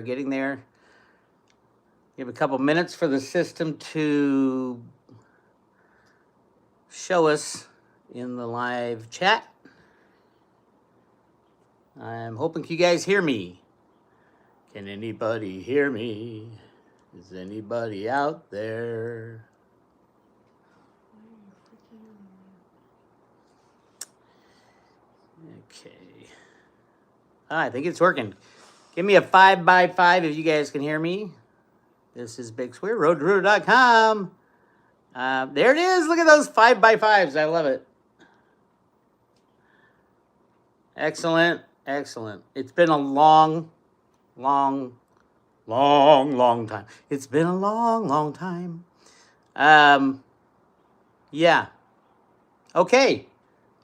getting there. Give a couple minutes for the system to show us in the live chat. I'm hoping you guys hear me. Can anybody hear me? Is anybody out there? Okay. I think it's working. Give me a 5x5 if you guys can hear me. This is Bix Weir, roadtoruda.com. There it is. Look at those 5x5s. I love it. Excellent. Excellent. It's been a long time. It's been a long time. Yeah. Okay.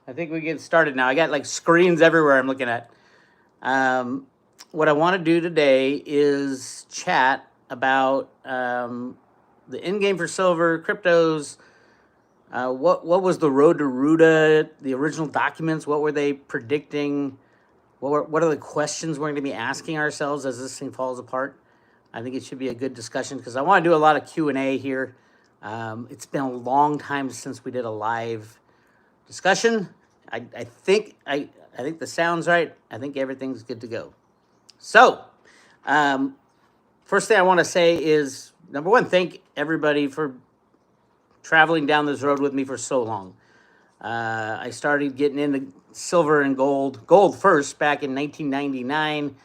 I think we get started now. I got like screens everywhere I'm looking at. What I want to do today is chat about the end game for silver, cryptos. What was the road to Ruda, the original documents? What were they predicting? What are the questions we're going to be asking ourselves as this thing falls apart? I think it should be a good discussion because I want to do a lot of Q&A here. It's been a long time since we did a live discussion. I think the sound's right. I think everything's good to go. So, first thing I want to say is, number one, thank everybody for traveling down this road with me for so long. I started getting into silver and gold first back in 1999.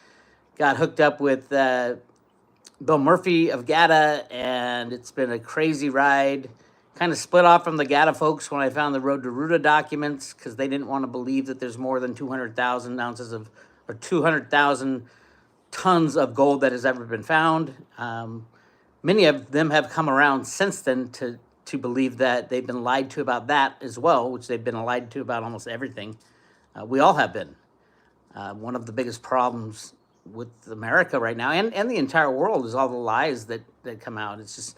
Got hooked up with Bill Murphy of GATA, and it's been a crazy ride. Kind of split off from the GATA folks when I found the Road to Ruda documents because they didn't want to believe that there's more than 200,000 ounces of, or 200,000 tons of gold that has ever been found. Many of them have come around since then to believe that they've been lied to about that as well, which they've been lied to about almost everything. We all have been. One of the biggest problems with America right now and the entire world is all the lies that come out. It's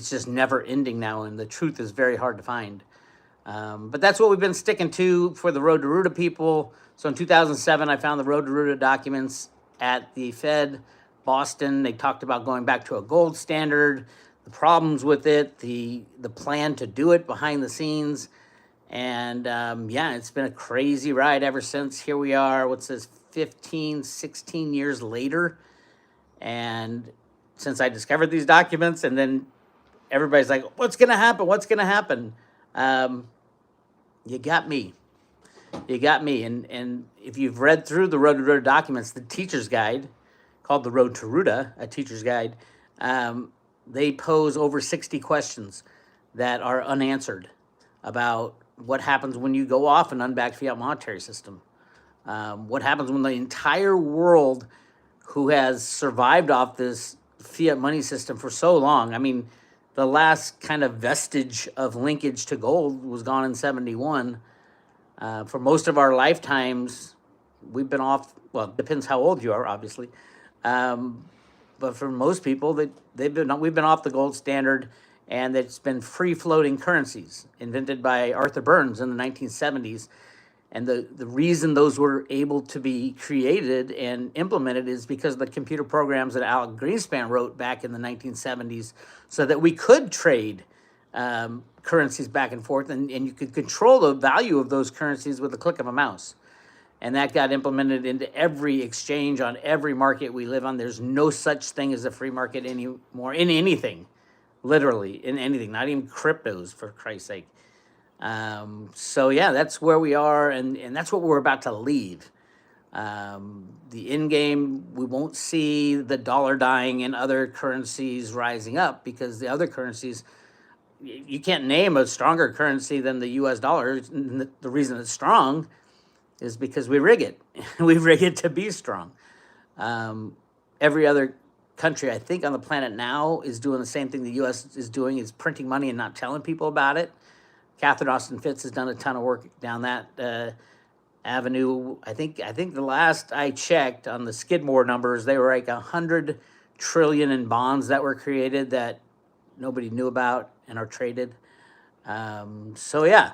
just never ending now, and the truth is very hard to find. But that's what we've been sticking to for the Road to Ruda people. So in 2007, I found the Road to Ruda documents at the Fed, Boston. They talked about going back to a gold standard, the problems with it, the plan to do it behind the scenes. And yeah, it's been a crazy ride ever since. Here we are, what's this, 15, 16 years later. And since I discovered these documents, and then everybody's like, what's going to happen? What's going to happen? You got me. You got me. And if you've read through the Road to Ruda documents, the teacher's guide, called the Road to Ruda, a teacher's guide, they pose over 60 questions that are unanswered about what happens when you go off an unbacked fiat monetary system. What happens when the entire world who has survived off this fiat money system for so long, I mean, the last kind of vestige of linkage to gold was gone in 71. For most of our lifetimes, we've been off, well, it depends how old you are, obviously. But for most people, we've been off the gold standard, and it's been free-floating currencies invented by Arthur Burns in the 1970s. And the reason those were able to be created and implemented is because of the computer programs that Alan Greenspan wrote back in the 1970s so that we could trade currencies back and forth, and you could control the value of those currencies with a click of a mouse. And that got implemented into every exchange on every market we live on. There's no such thing as a free market anymore in anything, literally in anything, not even cryptos, for Christ's sake. So yeah, that's where we are, and that's what we're about to leave. The end game, we won't see the dollar dying and other currencies rising up because the other currencies, you can't name a stronger currency than the US dollar. The reason it's strong is because we rig it. We rig it to be strong. Every other country, I think, on the planet now is doing the same thing the US is doing, is printing money and not telling people about it. Catherine Austin Fitts has done a ton of work down that avenue. I think the last I checked on the Skidmore numbers, they were like 100 trillion in bonds that were created that nobody knew about and are traded. So yeah,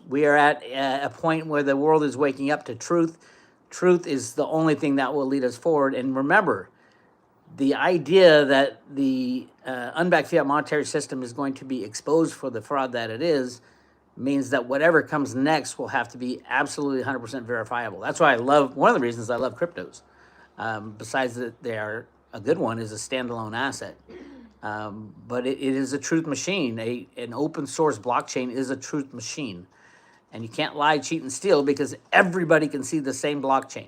we are at a point where the world is waking up to truth. Truth is the only thing that will lead us forward. And remember, the idea that the unbacked fiat monetary system is going to be exposed for the fraud that it is means that whatever comes next will have to be absolutely 100% verifiable. That's why one of the reasons I love cryptos, besides that they are a good one, is a standalone asset. But it is a truth machine. An open source blockchain is a truth machine. And you can't lie, cheat, and steal because everybody can see the same blockchain.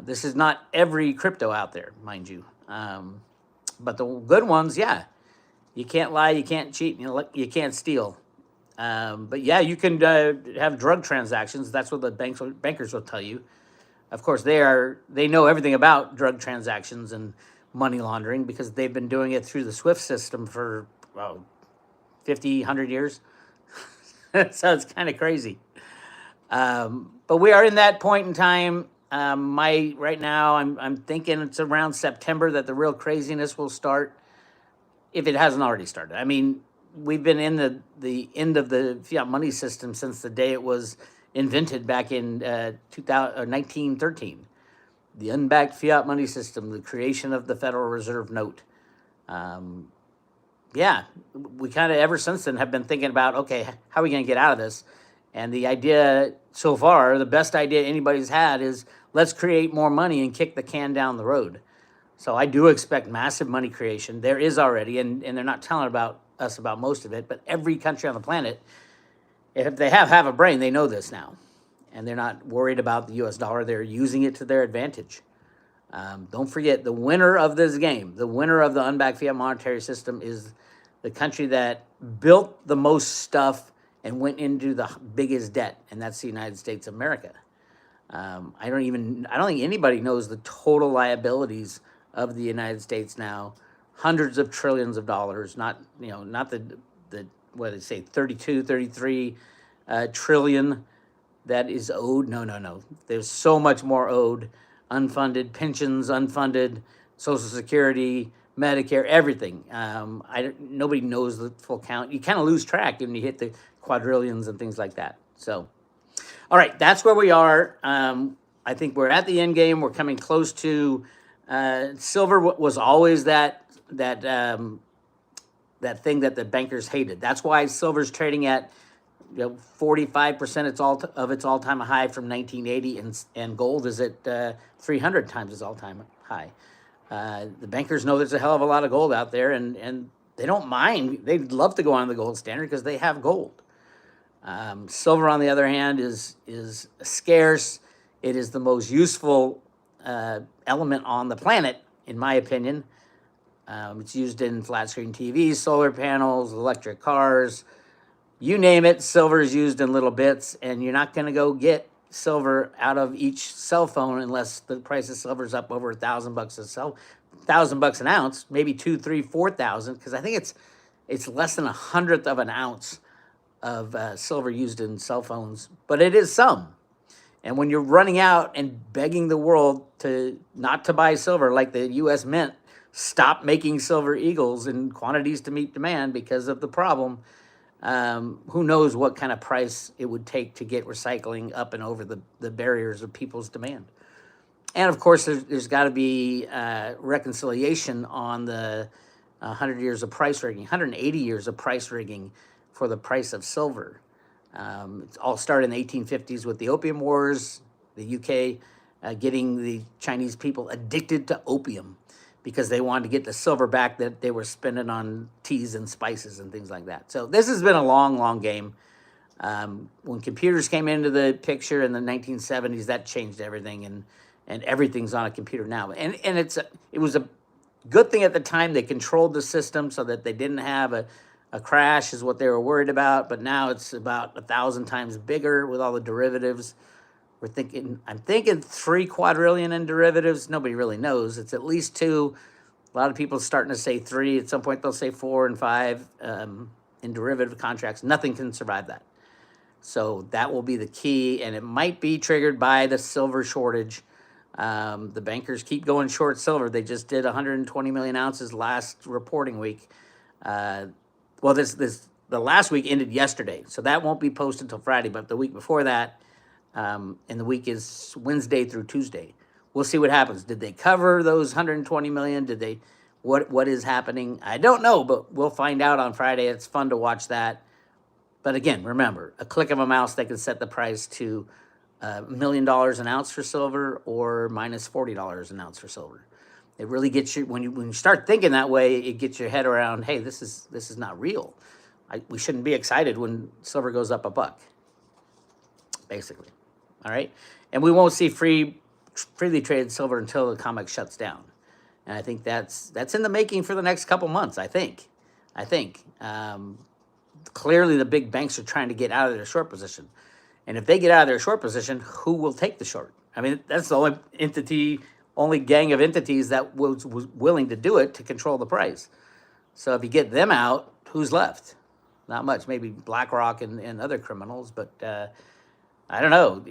This is not every crypto out there, mind you. But the good ones, yeah. You can't lie, you can't cheat, you can't steal. But yeah, you can have drug transactions. That's what the bankers will tell you. Of course, they know everything about drug transactions and money laundering because they've been doing it through the SWIFT system for 50, 100 years. So it's kind of crazy. But we are in that point in time. Right now, I'm thinking it's around September that the real craziness will start, if it hasn't already started. I mean, we've been in the end of the fiat money system since the day it was invented back in 1913. The unbacked fiat money system, the creation of the Federal Reserve note. Yeah, we kind of ever since then have been thinking about, okay, how are we going to get out of this? And the idea so far, the best idea anybody's had is let's create more money and kick the can down the road. So I do expect massive money creation. There is already, and they're not telling us about most of it, but every country on the planet, if they have a brain, they know this now. And they're not worried about the US dollar. They're using it to their advantage. Don't forget, the winner of this game, the winner of the unbacked fiat monetary system is the country that built the most stuff and went into the biggest debt, and that's the United States of America. I don't think anybody knows the total liabilities of the United States now. Hundreds of trillions of dollars, not the what did they say, 32, 33 trillion that is owed. No. There's so much more owed. Unfunded pensions, unfunded Social Security, Medicare, everything. Nobody knows the full count. You kind of lose track when you hit the quadrillions and things like that. So, all right, that's where we are. I think we're at the end game. We're coming close to silver. Was always that thing that the bankers hated. That's why silver's trading at 45% of its all-time high from 1980, and gold is at 300 times its all-time high. The bankers know there's a hell of a lot of gold out there, and they don't mind. They'd love to go on the gold standard because they have gold. Silver, on the other hand, is scarce. It is the most useful element on the planet, in my opinion. It's used in flat-screen TVs, solar panels, electric cars. You name it, silver is used in little bits, and you're not going to go get silver out of each cell phone unless the price of silver is up over $1,000 an ounce, maybe 2, 3, 4,000, because I think it's less than 1/100th of an ounce of silver used in cell phones, but it is some. And when you're running out and begging the world not to buy silver, like the U.S. Mint stopped making silver eagles in quantities to meet demand because of the problem. Who knows what kind of price it would take to get recycling up and over the barriers of people's demand. And of course, there's got to be reconciliation on the 100 years of price rigging, 180 years of price rigging for the price of silver. It all started in the 1850s with the Opium Wars, the UK getting the Chinese people addicted to opium because they wanted to get the silver back that they were spending on teas and spices and things like that. So this has been a long, long game. When computers came into the picture in the 1970s, that changed everything, and everything's on a computer now. And it was a good thing at the time they controlled the system so that they didn't have a crash is what they were worried about. But now it's about 1,000 times bigger with all the derivatives. I'm thinking 3 quadrillion in derivatives. Nobody really knows. It's at least 2. A lot of people are starting to say 3. At some point, they'll say 4 and 5 in derivative contracts. Nothing can survive that. So that will be the key, and it might be triggered by the silver shortage. The bankers keep going short silver. They just did 120 million ounces last reporting week. The last week ended yesterday, so that won't be posted until Friday. But the week before that, and the week is Wednesday through Tuesday, we'll see what happens. Did they cover those 120 million? Did they? What is happening? I don't know, but we'll find out on Friday. It's fun to watch that. But again, remember, a click of a mouse, they can set the price to $1 million an ounce for silver or minus $40 an ounce for silver. It really gets you when you start thinking that way. It gets your head around, hey, this is not real. We shouldn't be excited when silver goes up $1, basically. All right, and we won't see freely traded silver until the COMEX shuts down. And I think that's in the making for the next couple months, I think. Clearly, the big banks are trying to get out of their short position. And if they get out of their short position, who will take the short? I mean, that's the only gang of entities that was willing to do it to control the price. So if you get them out, who's left? Not much. Maybe BlackRock and other criminals, but I don't know.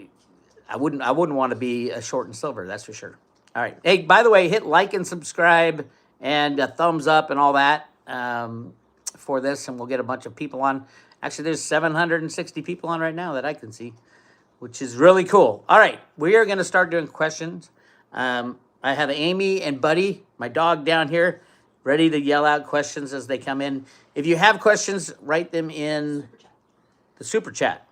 I wouldn't want to be a short in silver, that's for sure. All right. Hey, by the way, hit like and subscribe and a thumbs up and all that for this, and we'll get a bunch of people on. Actually, there's 760 people on right now that I can see, which is really cool. All right. We are going to start doing questions. I have Amy and Buddy, my dog down here, ready to yell out questions as they come in. If you have questions, write them in the super chat.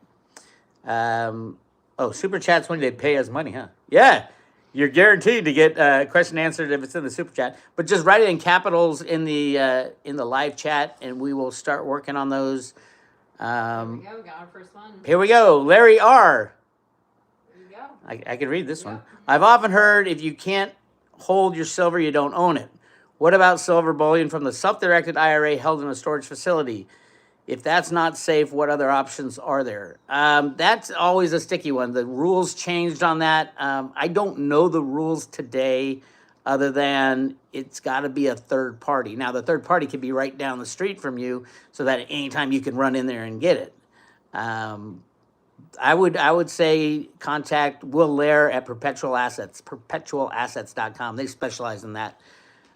Super chat's when they pay us money, huh? Yeah. You're guaranteed to get a question answered if it's in the super chat, but just write it in capitals in the live chat, and we will start working on those. Here we go. We got our first one. Here we go. Larry R. There you go. I can read this one. I've often heard if you can't hold your silver, you don't own it. What about silver bullion from the self-directed IRA held in a storage facility? If that's not safe, what other options are there? That's always a sticky one. The rules changed on that. I don't know the rules today other than it's got to be a third party. Now, the third party could be right down the street from you so that anytime you can run in there and get it. I would say contact Will Lair at Perpetual Assets, perpetualassets.com. They specialize in that,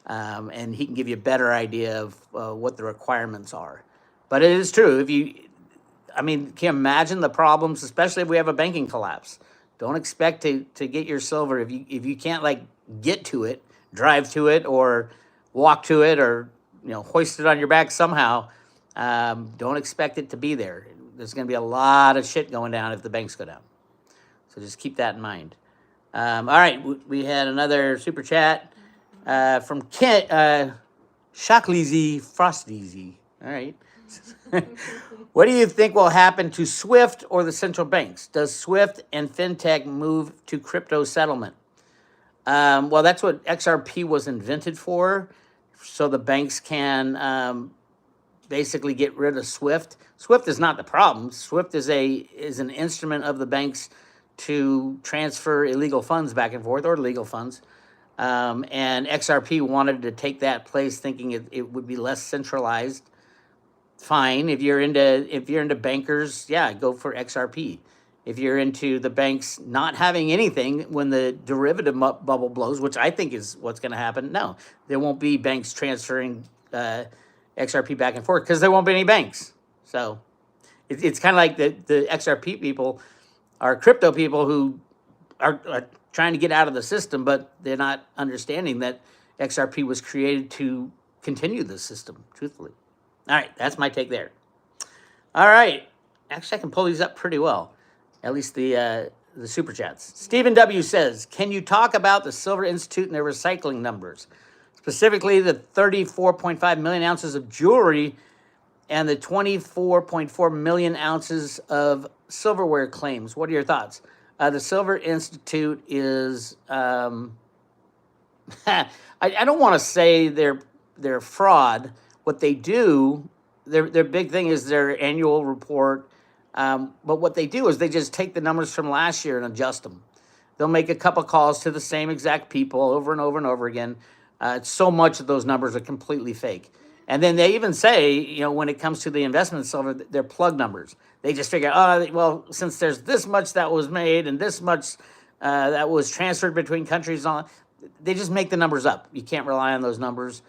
and he can give you a better idea of what the requirements are. But it is true. Can you imagine the problems, especially if we have a banking collapse? Don't expect to get your silver if you can't get to it, drive to it, or walk to it, or hoist it on your back somehow. Don't expect it to be there. There's going to be a lot of shit going down if the banks go down. So just keep that in mind. All right, we had another super chat from Kent Shockleasy Frosteasy. All right. What do you think will happen to SWIFT or the central banks? Does SWIFT and FinTech move to crypto settlement? Well, that's what XRP was invented for, so the banks can basically get rid of SWIFT. SWIFT is not the problem. SWIFT is an instrument of the banks to transfer illegal funds back and forth, or legal funds. And XRP wanted to take that place, thinking it would be less centralized. Fine. If you're into bankers, yeah, go for XRP. If you're into the banks not having anything when the derivative bubble blows, which I think is what's going to happen, no, there won't be banks transferring XRP back and forth because there won't be any banks. So it's kind of like the XRP people are crypto people who are trying to get out of the system, but they're not understanding that XRP was created to continue the system, truthfully. All right, that's my take there. All right. Actually, I can pull these up pretty well, at least the super chats. Stephen W. says, can you talk about the Silver Institute and their recycling numbers? Specifically, the 34.5 million ounces of jewelry and the 24.4 million ounces of silverware claims. What are your thoughts? The Silver Institute is, I don't want to say they're fraud. What they do, their big thing is their annual report. But what they do is they just take the numbers from last year and adjust them. They'll make a couple calls to the same exact people over and over and over again. So much of those numbers are completely fake. And then they even say, when it comes to the investment silver, they're plug numbers. They just figure, since there's this much that was made and this much that was transferred between countries, they just make the numbers up. You can't rely on those numbers.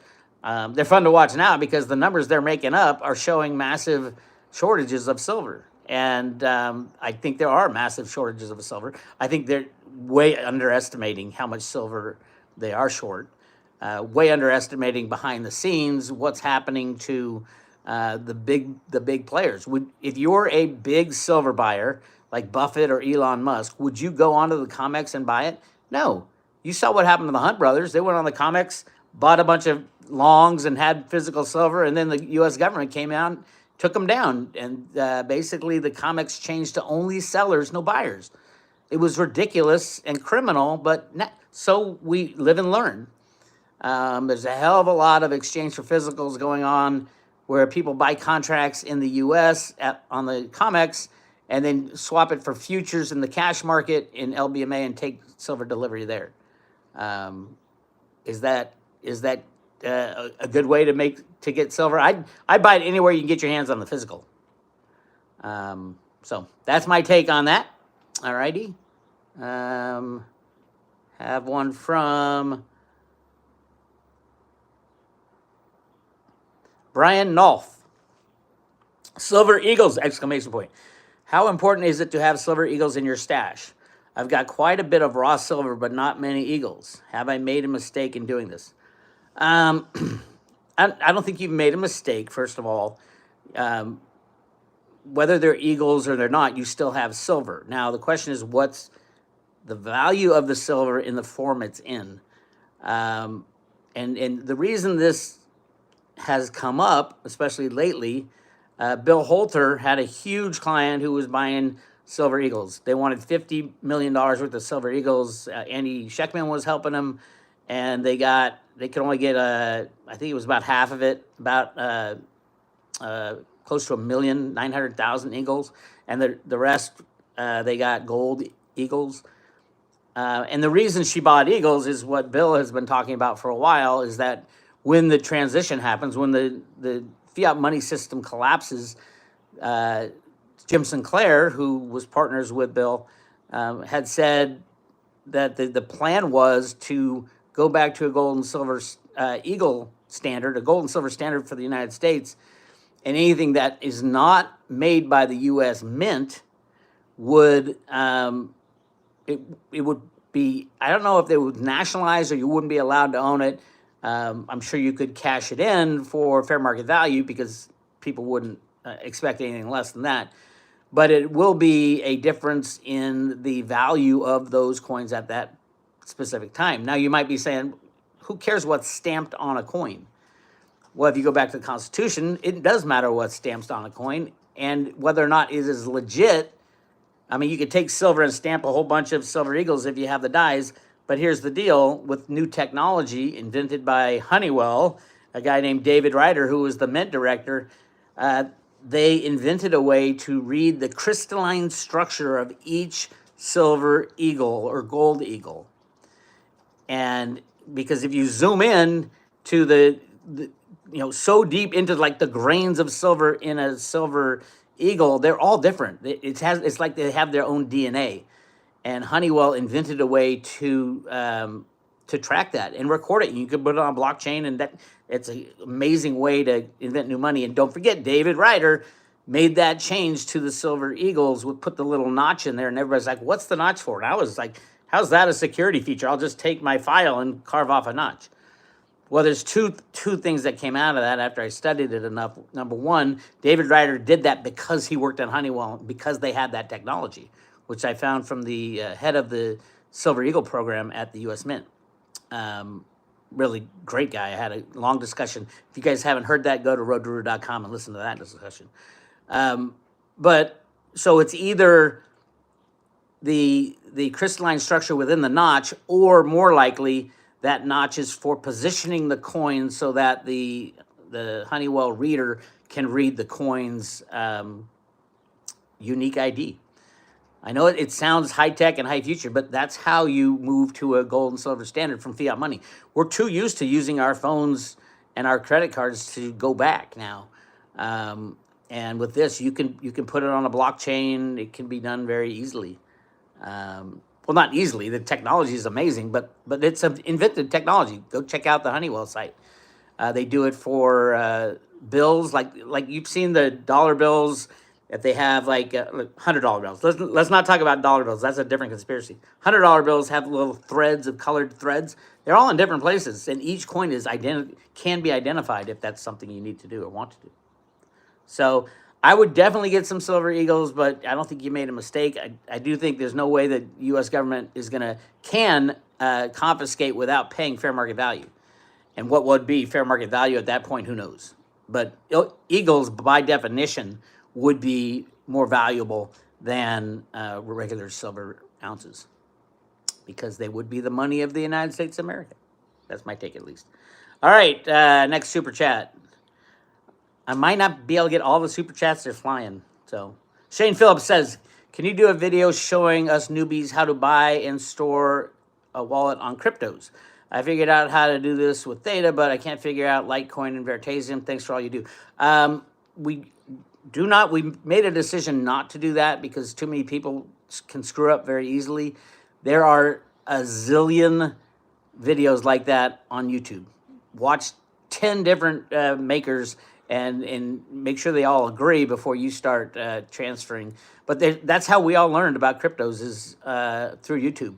They're fun to watch now because the numbers they're making up are showing massive shortages of silver. And I think there are massive shortages of silver. I think way underestimating how much silver they are short, way underestimating behind the scenes what's happening to the big players. If you're a big silver buyer like Buffett or Elon Musk, would you go onto the COMEX and buy it? No. You saw what happened to the Hunt brothers. They went on the COMEX, bought a bunch of longs and had physical silver, and then the U.S. government came out, took them down, and basically the COMEX changed to only sellers, no buyers. It was ridiculous and criminal, but so we live and learn. There's a hell of a lot of exchange for physicals going on where people buy contracts in the U.S. on the COMEX and then swap it for futures in the cash market in LBMA and take silver delivery there. Is that a good way to get silver? I'd buy it anywhere you can get your hands on the physical. So that's my take on that. All righty. Have one from Brian Nolf. Silver Eagles, exclamation point. How important is it to have silver eagles in your stash? I've got quite a bit of raw silver, but not many eagles. Have I made a mistake in doing this? I don't think you've made a mistake, first of all. Whether they're eagles or they're not, you still have silver. Now, the question is, what's the value of the silver in the form it's in? And the reason this has come up, especially lately, Bill Holter had a huge client who was buying silver eagles. They wanted $50 million worth of silver eagles. Andy Scheckman was helping them, and they could only get I think it was about half of it, about close to 1,900,000 eagles, and the rest they got gold eagles. And the reason she bought eagles is what Bill has been talking about for a while, is that when the transition happens, when the fiat money system collapses, Jim Sinclair, who was partners with Bill, had said that the plan was to go back to a gold and silver eagle standard, a gold and silver standard for the United States, and anything that is not made by the U.S. Mint would it would be, I don't know if they would nationalize or you wouldn't be allowed to own it. I'm sure you could cash it in for fair market value because people wouldn't expect anything less than that. But it will be a difference in the value of those coins at that specific time. Now, you might be saying, who cares what's stamped on a coin? Well, if you go back to the Constitution, it does matter what's stamped on a coin and whether or not it is legit. I mean, you could take silver and stamp a whole bunch of silver eagles if you have the dies. But here's the deal with new technology invented by Honeywell, a guy named David Ryder, who was the Mint director. They invented a way to read the crystalline structure of each silver eagle or gold eagle. And because if you zoom in to the so deep into like the grains of silver in a silver eagle, they're all different. It's like they have their own DNA. And Honeywell invented a way to track that and record it. You can put it on a blockchain, and it's an amazing way to invent new money. And don't forget, David Ryder made that change to the silver eagles, would put the little notch in there, and everybody's like, what's the notch for? And I was like, how's that a security feature? I'll just take my file and carve off a notch. Well, there's two things that came out of that after I studied it enough. Number one, David Ryder did that because he worked at Honeywell, because they had that technology, which I found from the head of the Silver Eagle program at the U.S. Mint. Really great guy. I had a long discussion. If you guys haven't heard that, go to roadtoruda.com and listen to that discussion. But so it's either the crystalline structure within the notch, or more likely that notch is for positioning the coin so that the Honeywell reader can read the coin's unique ID. I know it sounds high-tech and high-future, but that's how you move to a gold and silver standard from fiat money. We're too used to using our phones and our credit cards to go back now. And with this, you can put it on a blockchain. It can be done very easily. Well, not easily. The technology is amazing, but it's an invented technology. Go check out the Honeywell site. They do it for bills, like you've seen the dollar bills if they have like $100 bills. Let's not talk about dollar bills. That's a different conspiracy. $100 bills have little threads of colored threads. They're all in different places, and each coin is can be identified if that's something you need to do or want to do. So I would definitely get some silver eagles, but I don't think you made a mistake. I do think there's no way that U.S. government is can confiscate without paying fair market value. And what would be fair market value at that point, who knows? But eagles, by definition, would be more valuable than regular silver ounces because they would be the money of the United States of America. That's my take, at least. All right, next super chat. I might not be able to get all the super chats. They're flying. So Shane Phillips says, can you do a video showing us newbies how to buy and store a wallet on cryptos? I figured out how to do this with Theta, but I can't figure out Litecoin and Veritasium. Thanks for all you do. We made a decision not to do that because too many people can screw up very easily. There are a zillion videos like that on YouTube. Watch 10 different makers and make sure they all agree before you start transferring. But that's how we all learned about cryptos is through YouTube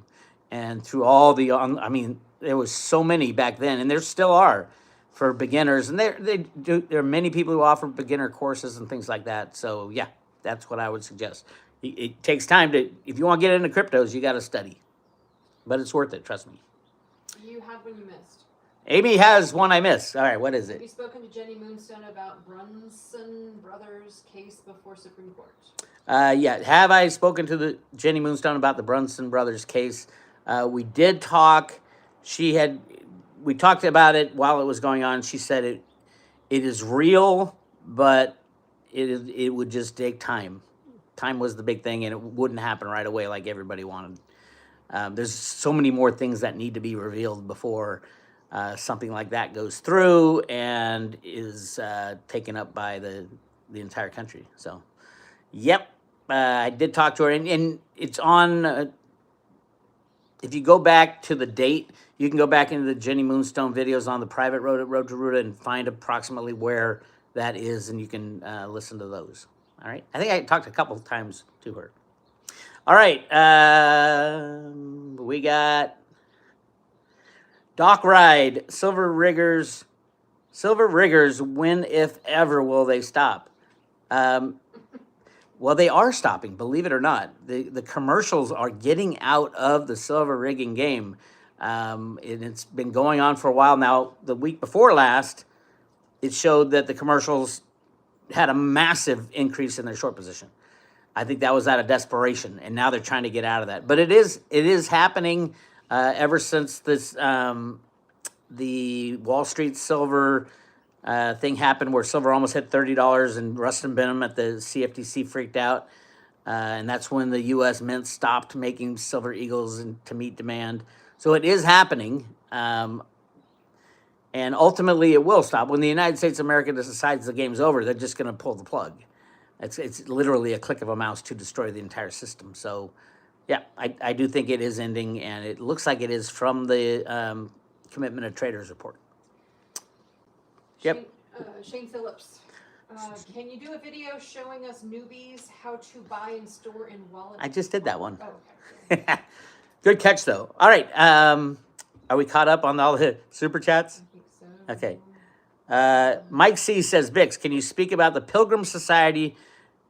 and through all the, I mean, there was so many back then, and there still are for beginners. And there are many people who offer beginner courses and things like that. So yeah, that's what I would suggest. It takes time if you want to get into cryptos, you got to study. But it's worth it, trust me. You have one you missed. Amy has one I missed. All right, what is it? Have you spoken to Jenny Moonstone about Brunson Brothers case before Supreme Court? Yeah, have I spoken to the Jenny Moonstone about the Brunson Brothers case? We did talk. We talked about it while it was going on. She said it is real, but it would just take time. Time was the big thing, and it wouldn't happen right away like everybody wanted. There's so many more things that need to be revealed before something like that goes through and is taken up by the entire country. So, yep, I did talk to her, and it's on. If you go back to the date, you can go back into the Jenny Moonstone videos on the private road at Road to Ruda and find approximately where that is, and you can listen to those. All right. I think I talked a couple of times to her. All right. We got Dock Ride, Silver Riggers. Silver Riggers, when, if ever, will they stop? Well, they are stopping, believe it or not. The commercials are getting out of the silver rigging game. And it's been going on for a while now. The week before last, it showed that the commercials had a massive increase in their short position. I think that was out of desperation, and now they're trying to get out of that. But it is happening ever since this the Wall Street silver thing happened where silver almost hit $30 and Rustin Benham at the CFTC freaked out. And that's when the U.S. Mint stopped making silver eagles to meet demand. So it is happening. And ultimately it will stop. When the United States of America decides the game's over, they're just going to pull the plug. It's literally a click of a mouse to destroy the entire system. So, yeah, I do think it is ending, and it looks like it is from the Commitment of Traders report. Yep. Shane Phillips, can you do a video showing us newbies how to buy and store in wallet? I just did that one. Oh, okay. Good catch, though. All right. Are we caught up on all the super chats? I think so. Okay. Mike C says, Bix, can you speak about the Pilgrim Society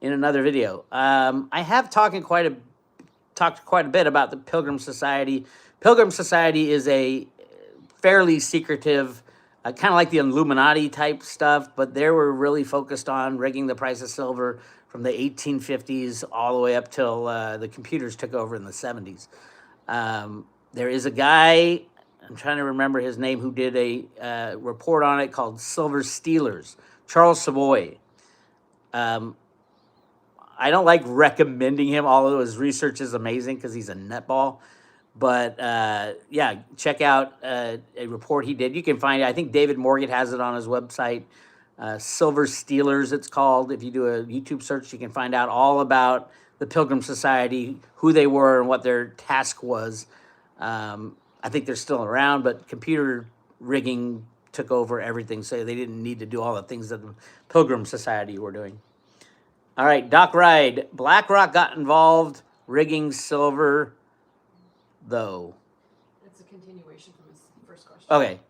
in another video? I have talked quite a bit about the Pilgrim Society. Pilgrim Society is a fairly secretive, kind of like the Illuminati type stuff, but they were really focused on rigging the price of silver from the 1850s all the way up till the computers took over in the 70s. There is a guy, I'm trying to remember his name, who did a report on it called Silver Stealers, Charles Savoy. I don't like recommending him, although his research is amazing because he's a nutball. But yeah, check out a report he did. You can find it. I think David Morgan has it on his website. Silver Stealers, it's called. If you do a YouTube search, you can find out all about the Pilgrim Society, who they were, and what their task was. I think they're still around, but computer rigging took over everything, so they didn't need to do all the things that the Pilgrim Society were doing. All right, Doc Ride. BlackRock got involved rigging silver, though. That's a continuation from his first question. Okay.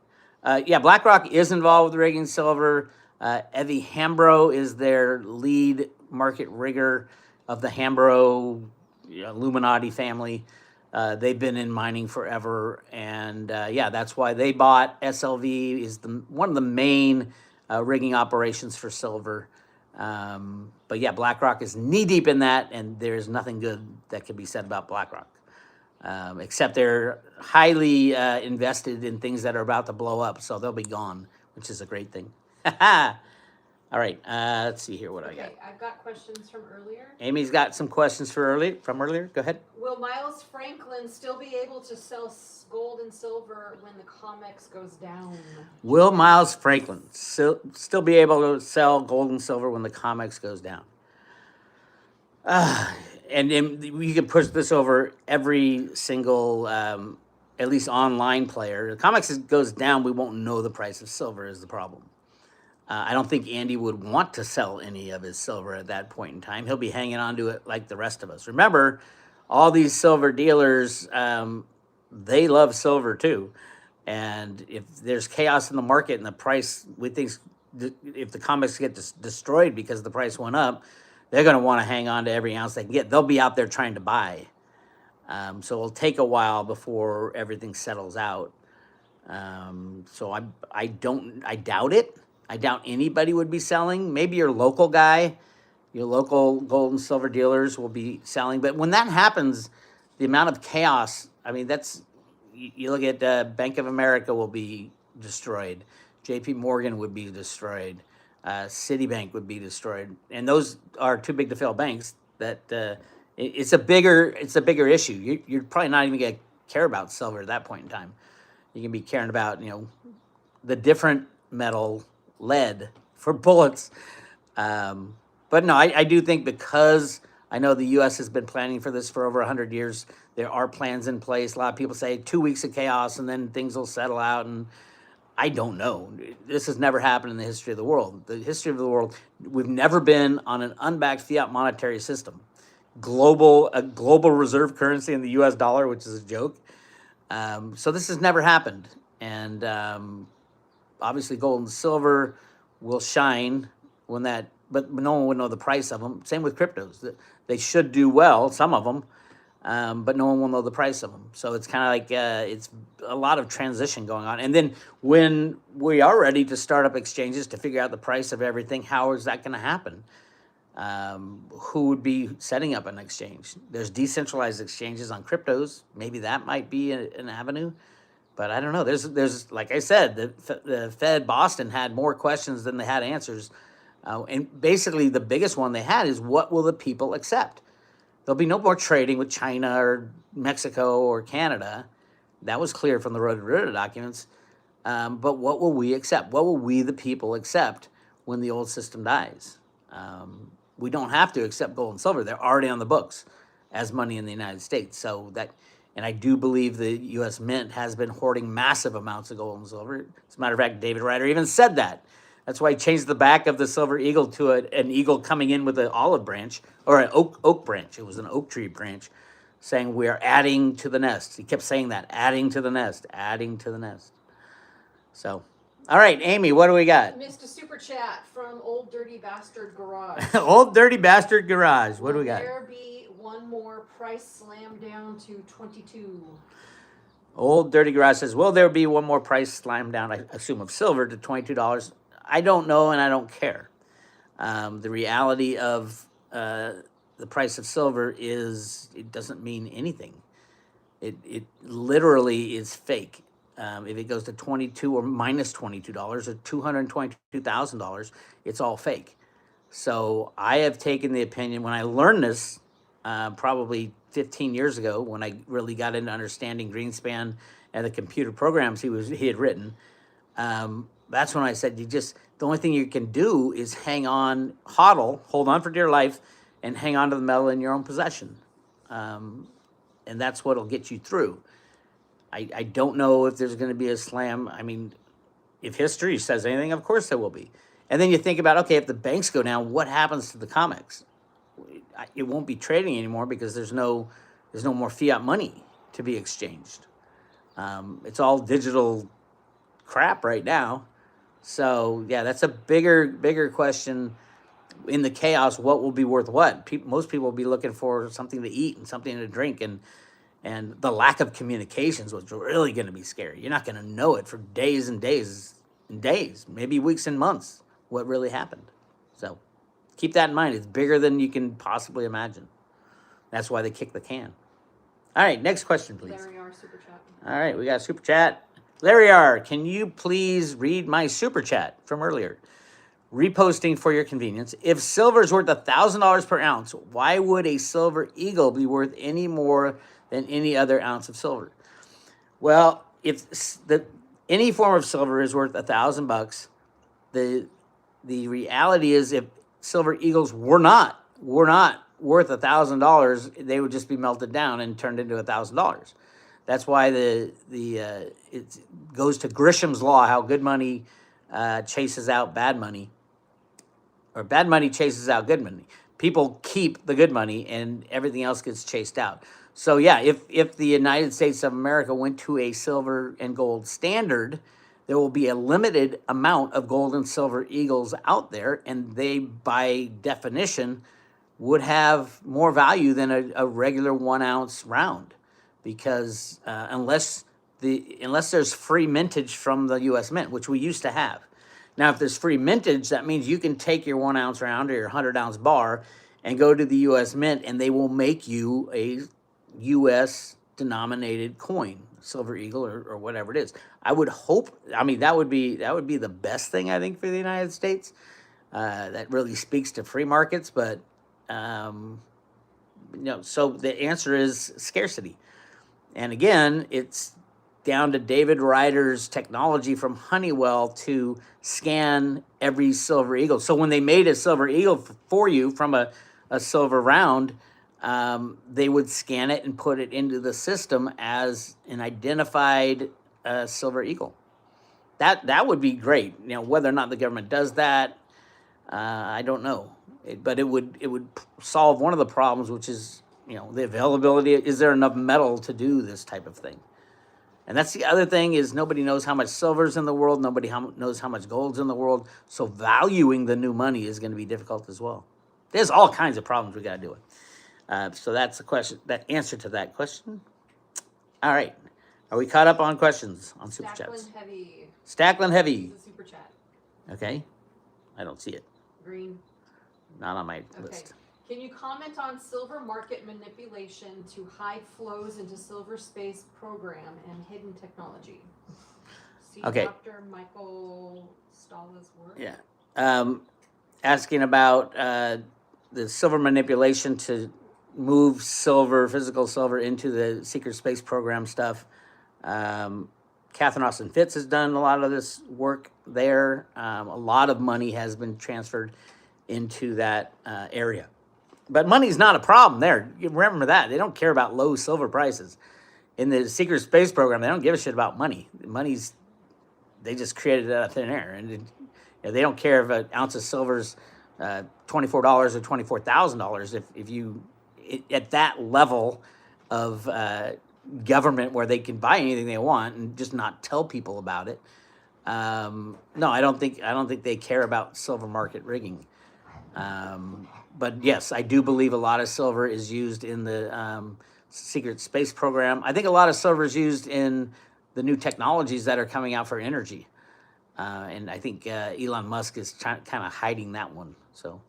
Yeah, BlackRock is involved with rigging silver. Evie Hambro is their lead market rigger of the Hambro Illuminati family. They've been in mining forever, and yeah, that's why they bought SLV. Is one of the main rigging operations for silver. But yeah, BlackRock is knee deep in that, and there's nothing good that can be said about BlackRock. Except they're highly invested in things that are about to blow up, so they'll be gone, which is a great thing. All right, let's see here what I got. Okay, I've got questions from earlier. Amy's got some questions from earlier. Go ahead. Will Miles Franklin still be able to sell gold and silver when the COMEX goes down? Will Miles Franklin still be able to sell gold and silver when the COMEX goes down? And you can push this over every single, at least online player. The COMEX goes down, we won't know the price of silver is the problem. I don't think Andy would want to sell any of his silver at that point in time. He'll be hanging on to it like the rest of us. Remember, all these silver dealers, they love silver too. And if there's chaos in the market and the price, we think if the COMEX get destroyed because the price went up, they're going to want to hang on to every ounce they can get. They'll be out there trying to buy. So it'll take a while before everything settles out. So I doubt it. I doubt anybody would be selling. Maybe your local guy, your local gold and silver dealers will be selling. But when that happens, the amount of chaos, I mean, you look at Bank of America will be destroyed. JP Morgan would be destroyed. Citibank would be destroyed. And those are too big to fail banks that it's a bigger issue. You're probably not even going to care about silver at that point in time. You can be caring about, the different metal, lead for bullets. But no, I do think because I know the U.S. has been planning for this for over 100 years, there are plans in place. A lot of people say 2 weeks of chaos and then things will settle out. And I don't know. This has never happened in the history of the world. The history of the world, we've never been on an unbacked fiat monetary system. A global reserve currency in the U.S. dollar, which is a joke. So this has never happened. And obviously gold and silver will shine when but no one would know the price of them. Same with cryptos. They should do well, some of them, but no one will know the price of them. So it's kind of like it's a lot of transition going on. And then when we are ready to start up exchanges to figure out the price of everything, how is that going to happen? Who would be setting up an exchange? There's decentralized exchanges on cryptos. Maybe that might be an avenue. But I don't know. There's like I said, the Fed Boston had more questions than they had answers. And basically the biggest one they had is what will the people accept? There'll be no more trading with China or Mexico or Canada. That was clear from the Ruda documents. But what will we accept? What will we, the people, accept when the old system dies? We don't have to accept gold and silver. They're already on the books as money in the United States. And I do believe the U.S. Mint has been hoarding massive amounts of gold and silver. As a matter of fact, David Ryder even said that. That's why he changed the back of the silver eagle to an eagle coming in with an olive branch, or an oak branch. It was an oak tree branch, saying we are adding to the nest. He kept saying that, adding to the nest, adding to the nest. So, all right, Amy, what do we got? Missed a super chat from Old Dirty Bastard Garage. Old Dirty Bastard Garage. What do we got? Will there be one more price slam down to 22? Old Dirty Garage says, will there be one more price slam down, I assume, of silver to $22? I don't know, and I don't care. The reality of the price of silver is it doesn't mean anything. It literally is fake. If it goes to 22 or minus $22 or $222,000, it's all fake. So I have taken the opinion, when I learned this probably 15 years ago, when I really got into understanding Greenspan and the computer programs he had written, that's when I said, the only thing you can do is hang on, hold on for dear life, and hang on to the metal in your own possession. And that's what'll get you through. I don't know if there's going to be a slam. I mean, if history says anything, of course there will be. And then you think about, okay, if the banks go down, what happens to the COMEX? it won't be trading anymore because there's no more fiat money to be exchanged. It's all digital crap right now. So yeah, that's a bigger question. In the chaos, what will be worth what? Most people will be looking for something to eat and something to drink, and the lack of communications was really going to be scary. You're not going to know it for days and days and days, maybe weeks and months, what really happened. So keep that in mind. It's bigger than you can possibly imagine. That's why they kick the can. All right, next question, please. There we are, super chat. All right, we got a super chat. Larry R., can you please read my super chat from earlier? Reposting for your convenience. If silver is worth $1,000 per ounce, why would a silver eagle be worth any more than any other ounce of silver? Well, if any form of silver is worth $1,000, the reality is if silver eagles were not worth $1,000, they would just be melted down and turned into $1,000. That's why it goes to Grisham's law, how good money chases out bad money, or bad money chases out good money. People keep the good money and everything else gets chased out. So yeah, if the United States of America went to a silver and gold standard, there will be a limited amount of gold and silver eagles out there, and they, by definition, would have more value than a regular 1 ounce round, because unless there's free mintage from the U.S. Mint, which we used to have. Now, if there's free mintage, that means you can take your 1 ounce round or your 100 ounce bar and go to the U.S. Mint, and they will make you a U.S. denominated coin, silver eagle or whatever it is. I would hope. I mean, that would be the best thing, I think, for the United States. That really speaks to free markets, but so the answer is scarcity. And again, it's down to David Ryder's technology from Honeywell to scan every silver eagle. So when they made a silver eagle for you from a silver round, they would scan it and put it into the system as an identified silver eagle. That would be great. Whether or not the government does that, I don't know. But it would solve one of the problems, which is the availability. Is there enough metal to do this type of thing? And that's the other thing, is nobody knows how much silver's in the world. Nobody knows how much gold's in the world. So valuing the new money is going to be difficult as well. There's all kinds of problems we got to deal with. So that's the question. That answer to that question. All right. Are we caught up on questions on super chats? Stacklin Heavy. The super chat. Okay. I don't see it. Green. Not on my list. Can you comment on silver market manipulation to hide flows into silver space program and hidden technology? See Okay. Dr. Michael Stahla's work. Yeah. Asking about the silver manipulation to move physical silver into the secret space program stuff. Catherine Austin Fitz has done a lot of this work there. A lot of money has been transferred into that area. But money's not a problem there. You remember that. They don't care about low silver prices. In the secret space program, they don't give a shit about money. They just created it out of thin air. And they don't care if an ounce of silver's $24 or $24,000. If you, at that level of government where they can buy anything they want and just not tell people about it. No, I don't think they care about silver market rigging. But yes, I do believe a lot of silver is used in the secret space program. I think a lot of silver is used in the new technologies that are coming out for energy. And I think Elon Musk is kind of hiding that one. So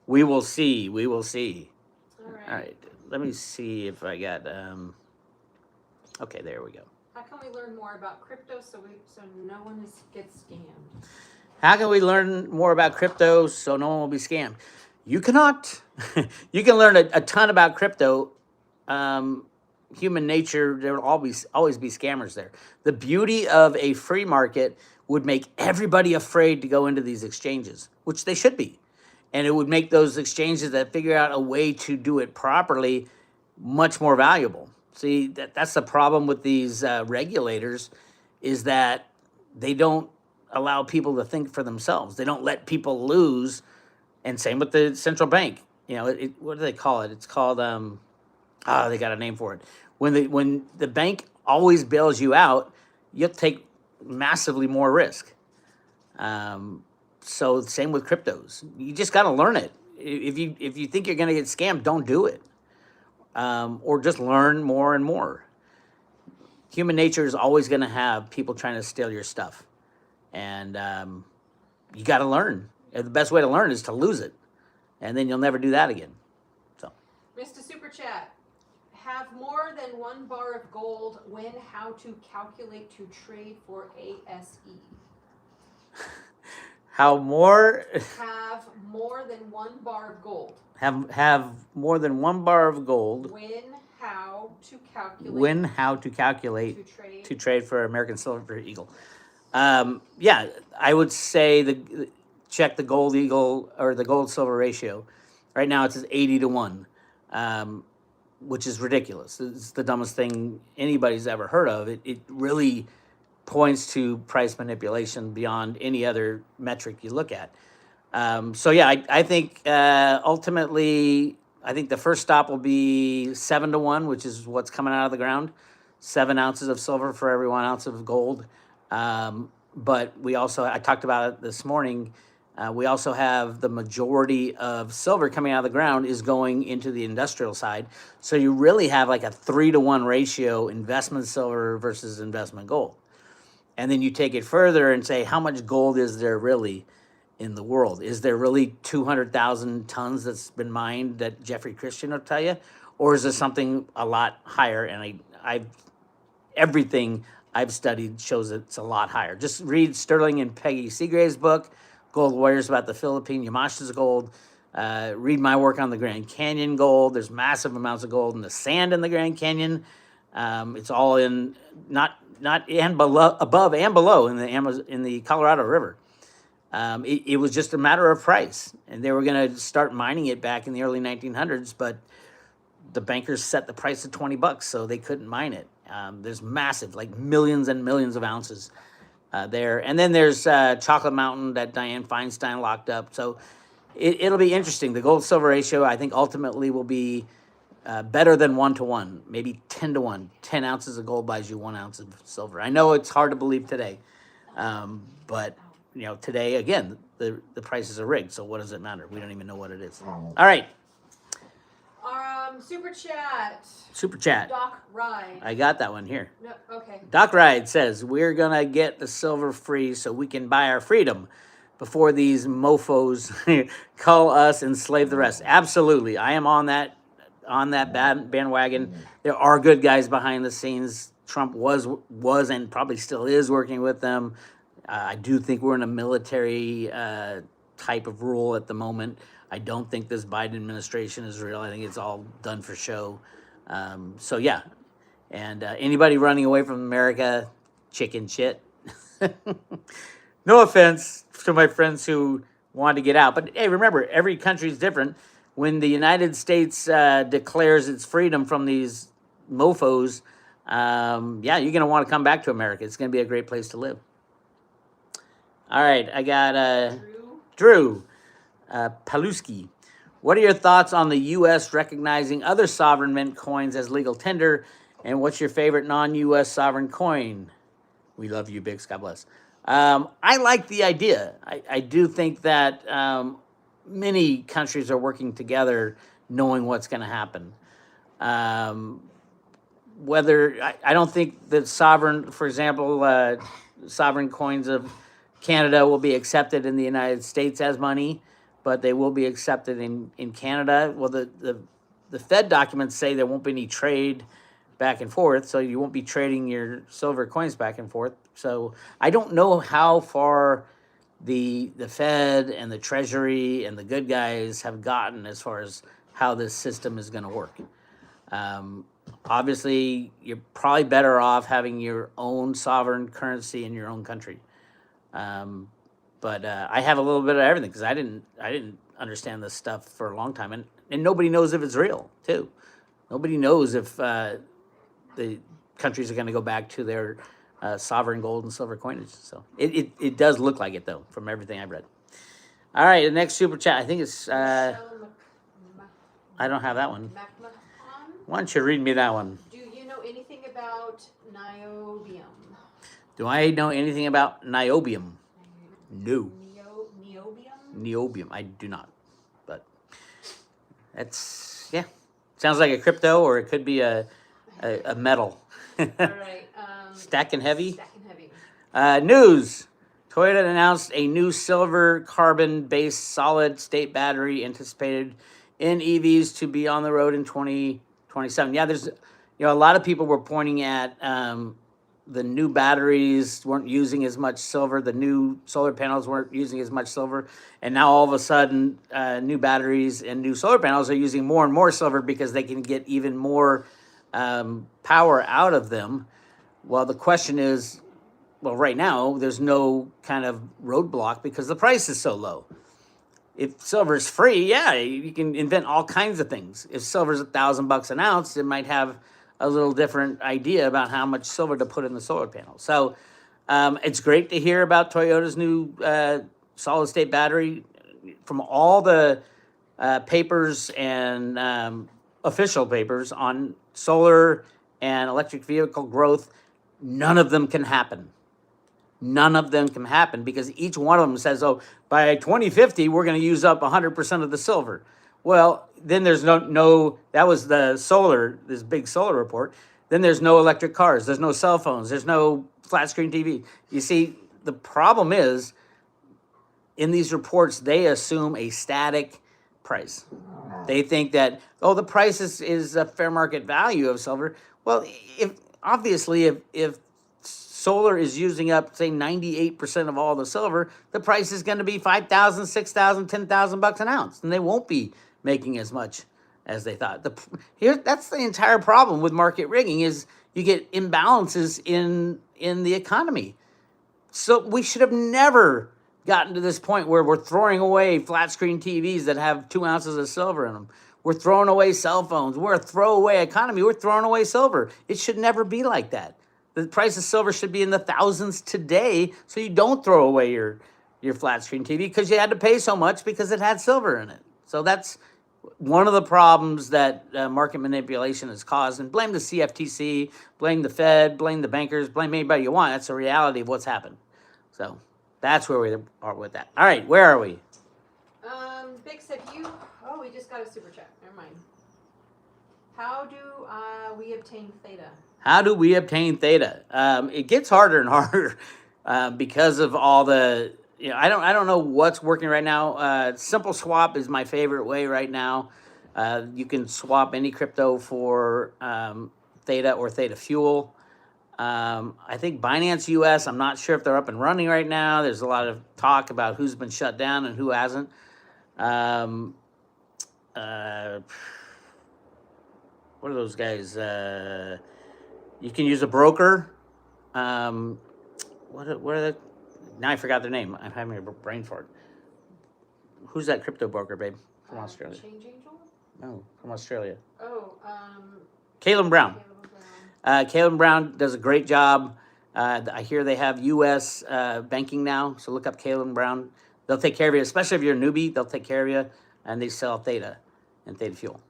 we will see. All right. Let me see if I got... okay, there we go. How can we learn more about crypto so no one gets scammed? How can we learn more about crypto so no one will be scammed? You cannot. You can learn a ton about crypto. Human nature, there will always be scammers there. The beauty of a free market would make everybody afraid to go into these exchanges, which they should be. And it would make those exchanges that figure out a way to do it properly much more valuable. See, that's the problem with these regulators, is that they don't allow people to think for themselves. They don't let people lose. And same with the central bank. what do they call it? It's called they got a name for it. When the bank always bails you out, you'll take massively more risk. So same with cryptos. You just got to learn it. If you think you're going to get scammed, don't do it. Or just learn more and more. Human nature is always going to have people trying to steal your stuff, and you got to learn. And the best way to learn is to lose it, and then you'll never do that again. So, Mr. Super Chat, have more than 1 bar of gold when how to calculate to trade for ASE. how more Have more than 1 bar of gold. have more than 1 bar of gold. When how to calculate to trade for American Silver Eagle. Yeah, I would say check the gold eagle or the gold silver ratio. Right now it's 80-1, which is ridiculous. It's the dumbest thing anybody's ever heard of. It really points to price manipulation beyond any other metric you look at. So yeah, I think ultimately, I think the first stop will be 7-1, which is what's coming out of the ground. 7 ounces of silver for every 1 ounce of gold. But I talked about it this morning. We also have the majority of silver coming out of the ground is going into the industrial side. So you really have like a 3-1 ratio investment silver versus investment gold. And then you take it further and say, how much gold is there really in the world? Is there really 200,000 tons that's been mined that Jeffrey Christian will tell you? Or is there something a lot higher? And everything I've studied shows it's a lot higher. Just read Sterling and Peggy Seagrave's book, Gold Warriors, about the Philippine Yamashita's gold. Read my work on the Grand Canyon gold. There's massive amounts of gold in the sand in the Grand Canyon. It's all in not and below, above and below in the Colorado River. It was just a matter of price, and they were going to start mining it back in the early 1900s, but the bankers set the price at $20, so they couldn't mine it. There's massive, like millions and millions of ounces there. And then there's Chocolate Mountain that Dianne Feinstein locked up. So it'll be interesting. The gold-silver ratio, I think, ultimately will be better than 1-1, maybe 10-1. 10 ounces of gold buys you 1 ounce of silver. I know it's hard to believe today, but today, again, the prices are rigged, so what does it matter? We don't even know what it is. All right. Super chat. Doc Ride. I got that one here. No, okay. Doc Ride says, we're going to get the silver free so we can buy our freedom before these mofos call us and slave the rest. Absolutely. I am on that bandwagon. There are good guys behind the scenes. Trump was and probably still is working with them. I do think we're in a military type of rule at the moment. I don't think this Biden administration is real. I think it's all done for show. So yeah, and anybody running away from America, chicken shit. No offense to my friends who want to get out, but hey, remember, every country is different. When the United States declares its freedom from these mofos, you're going to want to come back to America. It's going to be a great place to live. All right, I got Drew Paluski. What are your thoughts on the U.S. recognizing other sovereign mint coins as legal tender, and what's your favorite non-U.S. sovereign coin? We love you, Bix. God bless. I like the idea. I do think that many countries are working together knowing what's going to happen. I don't think that sovereign, for example, sovereign coins of Canada will be accepted in the United States as money, but they will be accepted in Canada. Well, the Fed documents say there won't be any trade back and forth, so you won't be trading your silver coins back and forth. So I don't know how far the Fed and the Treasury and the good guys have gotten as far as how this system is going to work. Obviously, you're probably better off having your own sovereign currency in your own country. But I have a little bit of everything because I didn't understand this stuff for a long time, and nobody knows if it's real too. Nobody knows if the countries are going to go back to their sovereign gold and silver coinage. So it does look like it though from everything I've read. All right, the next super chat. I think it's I don't have that one. MacMahon. Why don't you read me that one? Do you know anything about niobium? Do I know anything about niobium? No. Niobium? Niobium. I do not. But that's, yeah. Sounds like a crypto, or it could be a metal. All right. Stack and heavy. Stack and heavy. News. Toyota announced a new silver carbon-based solid-state battery anticipated in EVs to be on the road in 2027. Yeah, there's, a lot of people were pointing at the new batteries weren't using as much silver. The new solar panels weren't using as much silver. And now all of a sudden, new batteries and new solar panels are using more and more silver because they can get even more power out of them. Well, the question is, right now, there's no kind of roadblock because the price is so low. If silver is free, yeah, you can invent all kinds of things. If silver's $1,000 an ounce, it might have a little different idea about how much silver to put in the solar panel. So it's great to hear about Toyota's new solid state battery. From all the papers and official papers on solar and electric vehicle growth, none of them can happen. None of them can happen because each one of them says, oh, by 2050, we're going to use up 100% of the silver. Well, then there's no, that was the solar, this big solar report. Then there's no electric cars. There's no cell phones. There's no flat screen TV. You see, the problem is in these reports, they assume a static price. They think that, the price is a fair market value of silver. Well, if solar is using up, say, 98% of all the silver, the price is going to be $5,000, $6,000, $10,000 an ounce, and they won't be making as much as they thought. That's the entire problem with market rigging is you get imbalances in the economy. So we should have never gotten to this point where we're throwing away flat screen TVs that have 2 ounces of silver in them. We're throwing away cell phones. We're a throwaway economy. We're throwing away silver. It should never be like that. The price of silver should be in the thousands today, so you don't throw away your flat screen TV because you had to pay so much because it had silver in it. So that's one of the problems that market manipulation has caused. And blame the CFTC, blame the Fed, blame the bankers, blame anybody you want. That's the reality of what's happened. So that's where we are with that. All right, where are we? Bix, we just got a super chat. Never mind. How do we obtain theta? How do we obtain theta? It gets harder and harder because of all the, I don't know what's working right now. Simple swap is my favorite way right now. You can swap any crypto for theta or theta fuel. I think Binance US, I'm not sure if they're up and running right now. There's a lot of talk about who's been shut down and who hasn't. What are those guys? You can use a broker. What are the? Now I forgot their name. I'm having a brain fart. Who's that crypto broker, babe? From Australia. Change Angel? No, from Australia. Oh, Caleb Brown. Caleb Brown does a great job. I hear they have U.S. Banking now, so look up Caleb Brown. They'll take care of you, especially if you're a newbie. They'll take care of you, and they sell theta and theta fuel.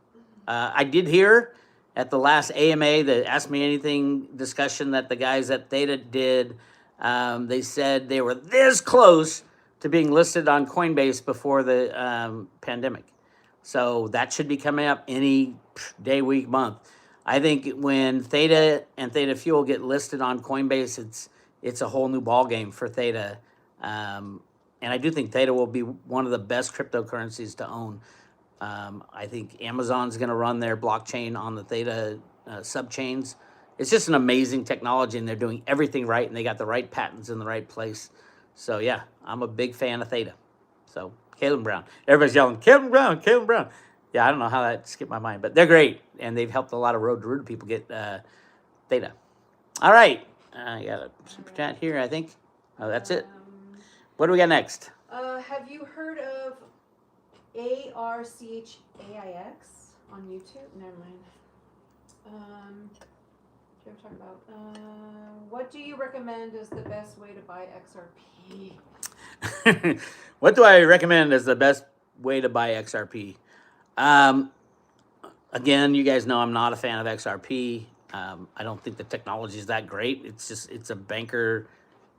I did hear at the last AMA, the Ask Me Anything discussion that the guys at Theta did, they said they were this close to being listed on Coinbase before the pandemic. So that should be coming up any day, week, month. I think when Theta and Theta Fuel get listed on Coinbase, it's a whole new ballgame for Theta. And I do think Theta will be one of the best cryptocurrencies to own. I think Amazon's going to run their blockchain on the Theta subchains. It's just an amazing technology, and they're doing everything right, and they got the right patents in the right place. So, yeah, I'm a big fan of Theta. So, Caleb Brown. Everybody's yelling, Caleb Brown, Caleb Brown. Yeah, I don't know how that skipped my mind, but they're great, and they've helped a lot of Road to Ruda people get Theta. All right. I got a super chat here, I think. Oh, that's it. What do we got next? Have you heard of ARCHAIX on YouTube? Never mind. What I'm talking about? What do you recommend as the best way to buy XRP? What do I recommend as the best way to buy XRP? Again, you guys know I'm not a fan of XRP. I don't think the technology is that great. It's a banker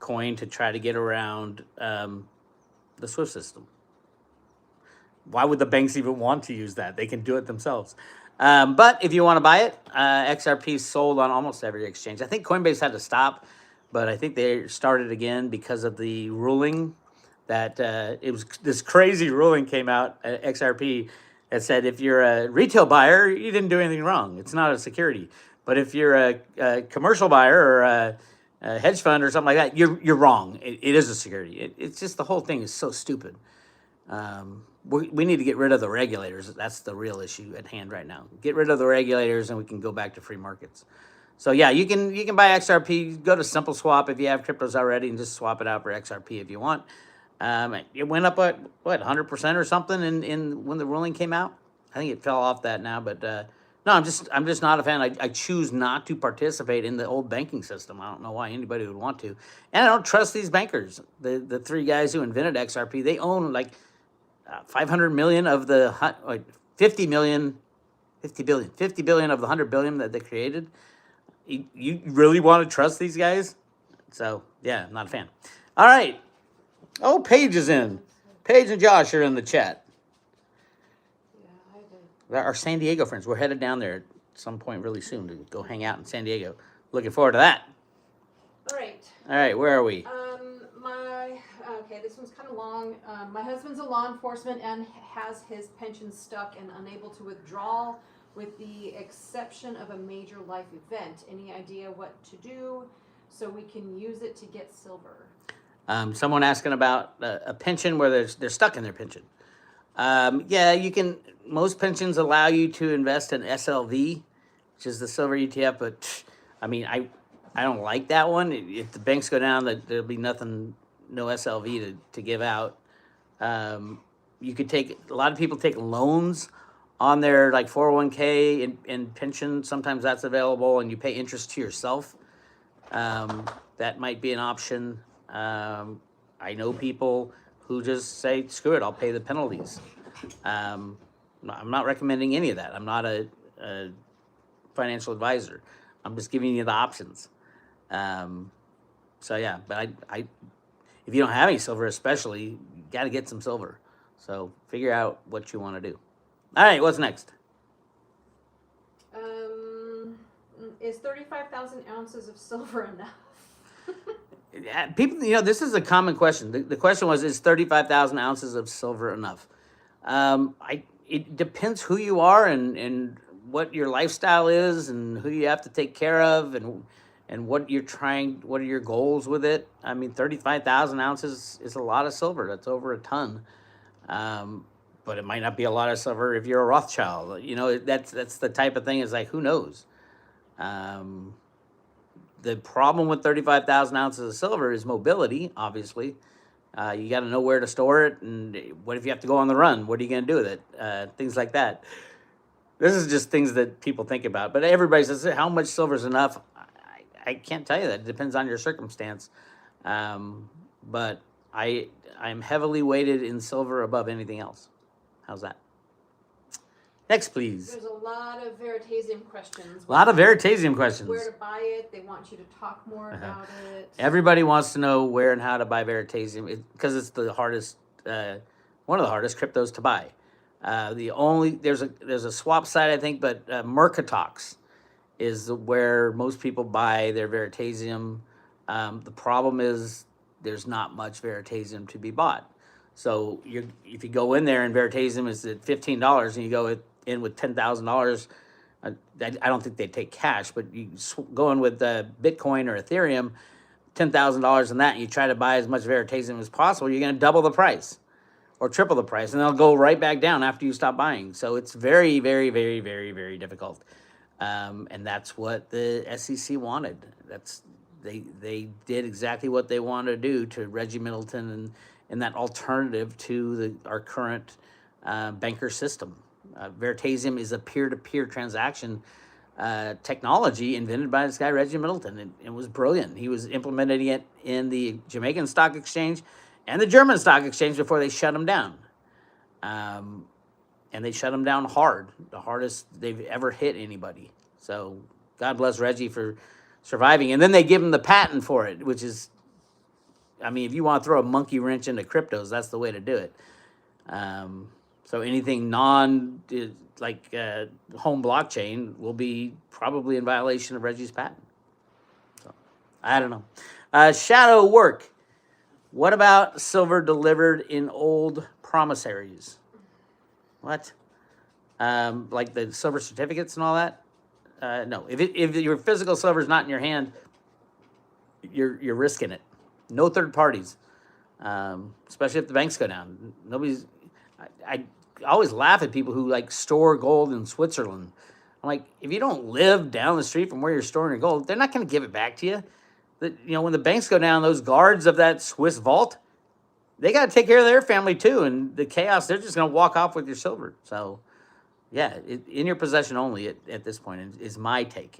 coin to try to get around the SWIFT system. Why would the banks even want to use that? They can do it themselves. But if you want to buy it, XRP is sold on almost every exchange. I think Coinbase had to stop, but I think they started again because of the ruling that it was this crazy ruling came out at XRP that said if you're a retail buyer, you didn't do anything wrong. It's not a security. But if you're a commercial buyer or a hedge fund or something like that, you're wrong. It is a security. It's just the whole thing is so stupid. We need to get rid of the regulators. That's the real issue at hand right now. Get rid of the regulators, and we can go back to free markets. So yeah, you can buy XRP. Go to Simple Swap if you have cryptos already, and just swap it out for XRP if you want. It went up what 100% or something in when the ruling came out. I think it fell off that now, but no, I'm just not a fan. I choose not to participate in the old banking system. I don't know why anybody would want to, and I don't trust these bankers. The three guys who invented XRP, they own like 500 million of the 50 billion of the 100 billion that they created. You really want to trust these guys? So yeah, not a fan. All right. Oh, Paige is in. Paige and Josh are in the chat. Yeah, I did. Our San Diego friends. We're headed down there at some point really soon to go hang out in San Diego. Looking forward to that. All right. All right, where are we? Okay, this one's kind of long. My husband's a law enforcement and has his pension stuck and unable to withdraw with the exception of a major life event. Any idea what to do so we can use it to get silver? Someone asking about a pension where they're stuck in their pension. Yeah, you can. Most pensions allow you to invest in SLV, which is the silver ETF. But I mean, I don't like that one. If the banks go down, there'll be nothing, no SLV to give out. You could take a lot of people take loans on their like 401k and pension. Sometimes that's available, and you pay interest to yourself. That might be an option. I know people who just say, screw it, I'll pay the penalties. I'm not recommending any of that. I'm not a financial advisor. I'm just giving you the options. So yeah, but I if you don't have any silver especially, you got to get some silver. So figure out what you want to do. All right, what's next? Is 35,000 ounces of silver enough? People, this is a common question. The question was, is 35,000 ounces of silver enough? It depends who you are and what your lifestyle is and who you have to take care of and what are your goals with it. I mean, 35,000 ounces is a lot of silver. That's over a ton. But it might not be a lot of silver if you're a Rothschild. That's the type of thing is like, who knows? The problem with 35,000 ounces of silver is mobility, obviously. You got to know where to store it, and what if you have to go on the run? What are you going to do with it? Things like that. This is just things that people think about. But everybody says, how much silver is enough? I can't tell you that. It depends on your circumstance. But I'm heavily weighted in silver above anything else. How's that? Next, please. There's a lot of Veritasium questions. A lot of Veritasium questions. Where to buy it. They want you to talk more about it. Everybody wants to know where and how to buy Veritasium because it's the hardest, one of the hardest cryptos to buy. There's a swap site, I think, but Mercatox is where most people buy their Veritasium. The problem is there's not much Veritasium to be bought. So if you go in there and Veritasium is at $15 and you go in with $10,000, I don't think they take cash, but you go in with Bitcoin or Ethereum, $10,000 in that, and you try to buy as much Veritasium as possible, you're going to double the price or triple the price, and they'll go right back down after you stop buying. So it's very, very, very, very, very difficult. And that's what the SEC wanted. They did exactly what they wanted to do to Reggie Middleton and that alternative to our current banker system. Veritasium is a peer-to-peer transaction technology invented by this guy, Reggie Middleton. It was brilliant. He was implementing it in the Jamaican Stock Exchange and the German Stock Exchange before they shut them down. and they shut them down hard, the hardest they've ever hit anybody. So God bless Reggie for surviving. And then they give him the patent for it, which is, I mean, if you want to throw a monkey wrench into cryptos, that's the way to do it. So anything home blockchain will be probably in violation of Reggie's patent. So I don't know. Shadow work. What about silver delivered in old promissaries? What? Like the silver certificates and all that? No. If your physical silver is not in your hand, you're risking it. No third parties, especially if the banks go down. I always laugh at people who like store gold in Switzerland. I'm like, if you don't live down the street from where you're storing your gold, they're not going to give it back to you. When the banks go down, those guards of that Swiss vault, they got to take care of their family too. And the chaos, they're just going to walk off with your silver. So, yeah, in your possession only at this point is my take.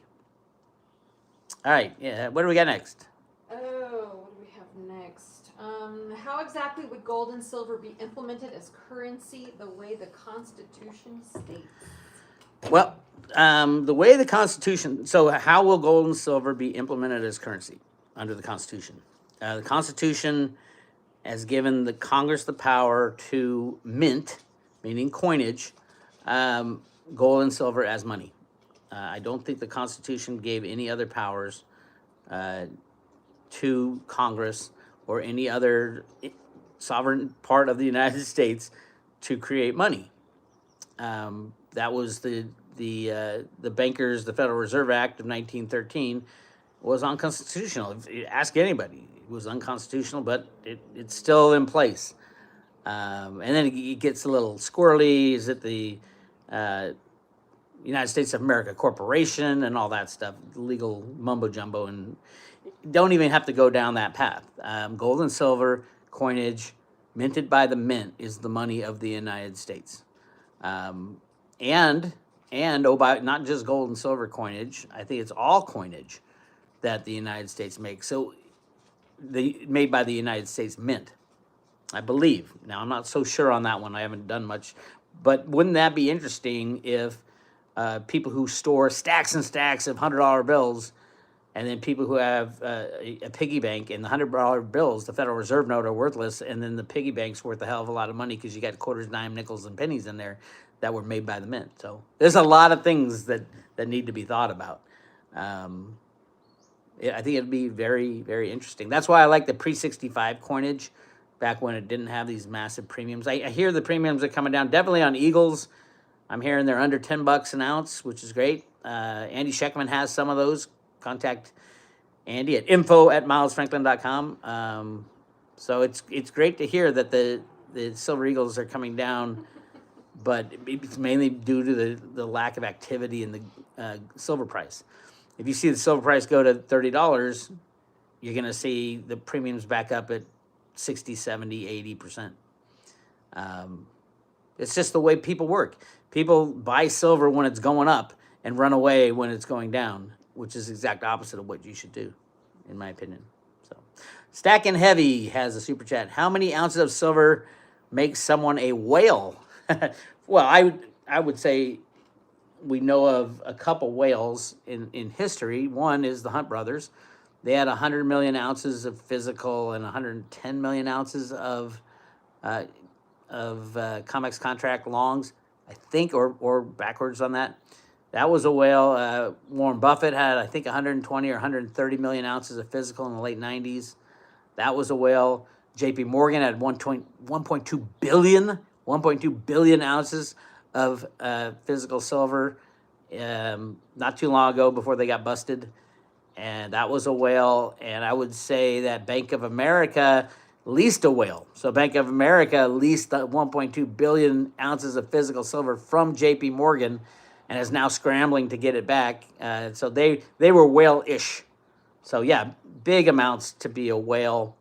All right, yeah. What do we got next? What do we have next? How exactly would gold and silver be implemented as currency the way the Constitution states? Well, the way the Constitution, so how will gold and silver be implemented as currency under the Constitution? The Constitution has given the Congress the power to mint, meaning coinage, gold and silver as money. I don't think the Constitution gave any other powers to Congress or any other sovereign part of the United States to create money. That was the bankers, the Federal Reserve Act of 1913 was unconstitutional. If you ask anybody, it was unconstitutional, but it's still in place. And then it gets a little squirrely. Is it the United States of America Corporation and all that stuff, legal mumbo jumbo, and don't even have to go down that path. Gold and silver coinage minted by the mint is the money of the United States. And by not just gold and silver coinage, I think it's all coinage that the United States makes. So made by the United States Mint, I believe. Now, I'm not so sure on that one. I haven't done much. But wouldn't that be interesting if people who store stacks and stacks of $100 bills, and then people who have a piggy bank, and the $100 bills, the Federal Reserve note, are worthless, and then the piggy bank's worth a hell of a lot of money because you got quarters, dime, nickels, and pennies in there that were made by the mint. So there's a lot of things that need to be thought about. I think it'd be very, very interesting. That's why I like the pre-65 coinage back when it didn't have these massive premiums. I hear the premiums are coming down, definitely on Eagles. I'm hearing they're under $10 an ounce, which is great. Andy Scheckman has some of those. Contact Andy at info@milesfranklin.com. So it's great to hear that the Silver Eagles are coming down, but it's mainly due to the lack of activity in the silver price. If you see the silver price go to $30, you're going to see the premiums back up at 60, 70, 80%. It's just the way people work. People buy silver when it's going up and run away when it's going down, which is the exact opposite of what you should do, in my opinion. So, Stacking Heavy has a super chat. How many ounces of silver makes someone a whale? Well, I would say we know of a couple whales in history. One is the Hunt brothers. They had 100 million ounces of physical and 110 million ounces of COMEX contract longs, I think, or backwards on that. That was a whale. Warren Buffett had, I think, 120 or 130 million ounces of physical in the late 90s. That was a whale. JP Morgan had 1.2 billion ounces of physical silver not too long ago before they got busted. And that was a whale. And I would say that Bank of America leased a whale. So Bank of America leased 1.2 billion ounces of physical silver from JP Morgan and is now scrambling to get it back. So they were whale-ish. So yeah, big amounts to be a whale.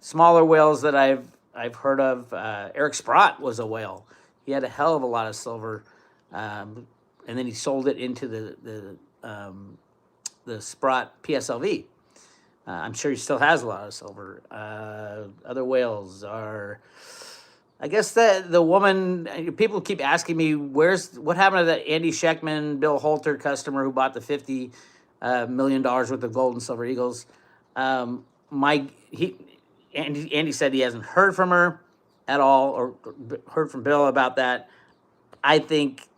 Smaller whales that I've heard of, Eric Sprott was a whale. He had a hell of a lot of silver, and then he sold it into the Sprott PSLV. I'm sure he still has a lot of silver. Other whales are I guess the woman, people keep asking me, what happened to that Andy Scheckman, Bill Holter customer who bought the $50 million worth of gold and silver eagles? Andy said he hasn't heard from her at all, or heard from Bill about that. I think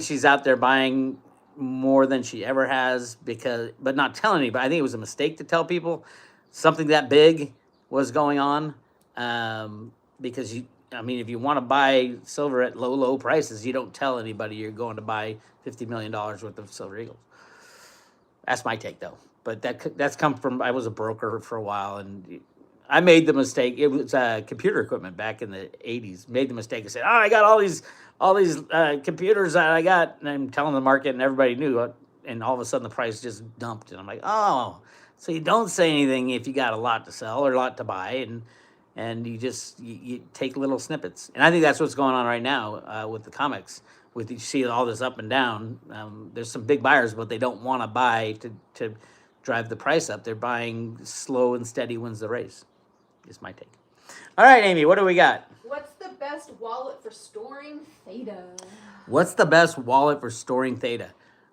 she's out there buying more than she ever has, but not telling anybody. I think it was a mistake to tell people something that big was going on, because if you want to buy silver at low prices, you don't tell anybody you're going to buy $50 million worth of silver eagles. That's my take, though. But that's come from, I was a broker for a while, and I made the mistake. It was computer equipment back in the 80s. Made the mistake and said, "Oh, I got all these computers that I got," and I'm telling the market, and everybody knew it. And all of a sudden, the price just dumped, and I'm like, "Oh, so you don't say anything if you got a lot to sell or a lot to buy, and you take little snippets." And I think that's what's going on right now with the comics. With you see all this up and down. There's some big buyers, but they don't want to buy to drive the price up. They're buying slow and steady wins the race. Is my take. All right, Amy, what do we got? What's the best wallet for storing theta? What's the best wallet for storing theta?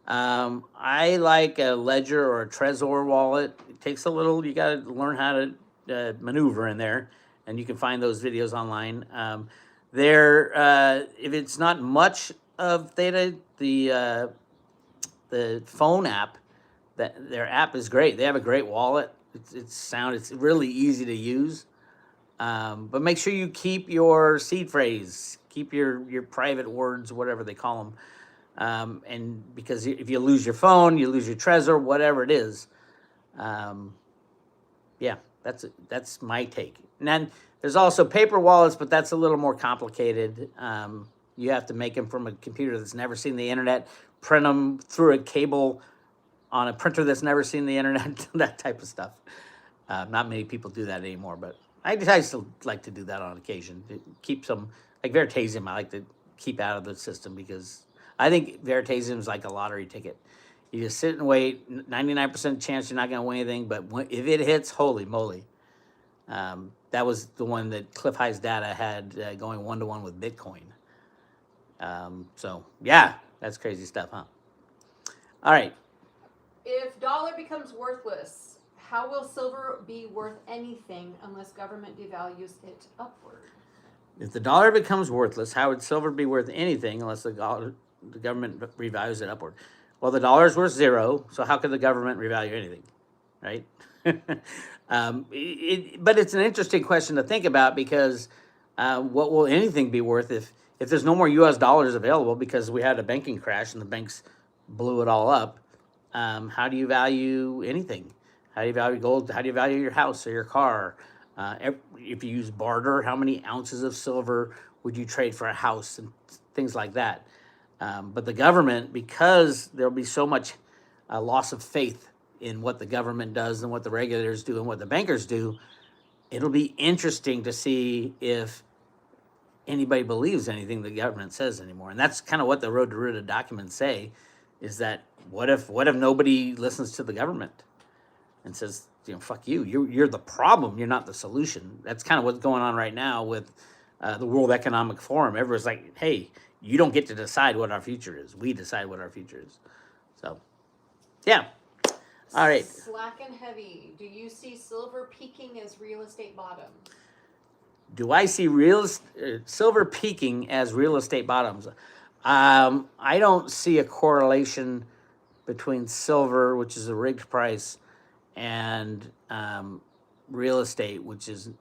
I like a Ledger or a Trezor wallet. It takes a little, you got to learn how to maneuver in there, and you can find those videos online. If it's not much of theta, the phone app, their app is great. They have a great wallet. It's really easy to use. But make sure you keep your seed phrase, keep your private words, whatever they call them. And because if you lose your phone, you lose your Trezor, whatever it is. Yeah, that's my take. And then there's also paper wallets, but that's a little more complicated. You have to make them from a computer that's never seen the internet, print them through a cable on a printer that's never seen the internet, that type of stuff. Not many people do that anymore, but I still like to do that on occasion. To keep some, like Veritasium, I like to keep out of the system because I think Veritasium is like a lottery ticket. You just sit and wait, 99% chance you're not going to win anything, but if it hits, holy moly. That was the one that Cliff High's data had going 1-to-1 with Bitcoin. So, yeah, that's crazy stuff, huh? All right. If dollar becomes worthless, how will silver be worth anything unless government devalues it upward? If the dollar becomes worthless, how would silver be worth anything unless the government revalues it upward? Well, the dollar is worth zero, so how could the government revalue anything, right? But it's an interesting question to think about because what will anything be worth if there's no more U.S. dollars available because we had a banking crash and the banks blew it all up? How do you value anything? How do you value gold? How do you value your house or your car? If you use barter, how many ounces of silver would you trade for a house and things like that? But the government, because there'll be so much loss of faith in what the government does and what the regulators do and what the bankers do, it'll be interesting to see if anybody believes anything the government says anymore. And that's kind of what the Road to Ruda documents say, is that what if nobody listens to the government and says, fuck you, you're the problem, you're not the solution. That's kind of what's going on right now with the World Economic Forum. Everyone's like, hey, you don't get to decide what our future is. We decide what our future is. So, yeah. All right. Slack and heavy. Do you see silver peaking as real estate bottom? Do I see silver peaking as real estate bottoms? I don't see a correlation between silver, which is a rigged price, and real estate, which is,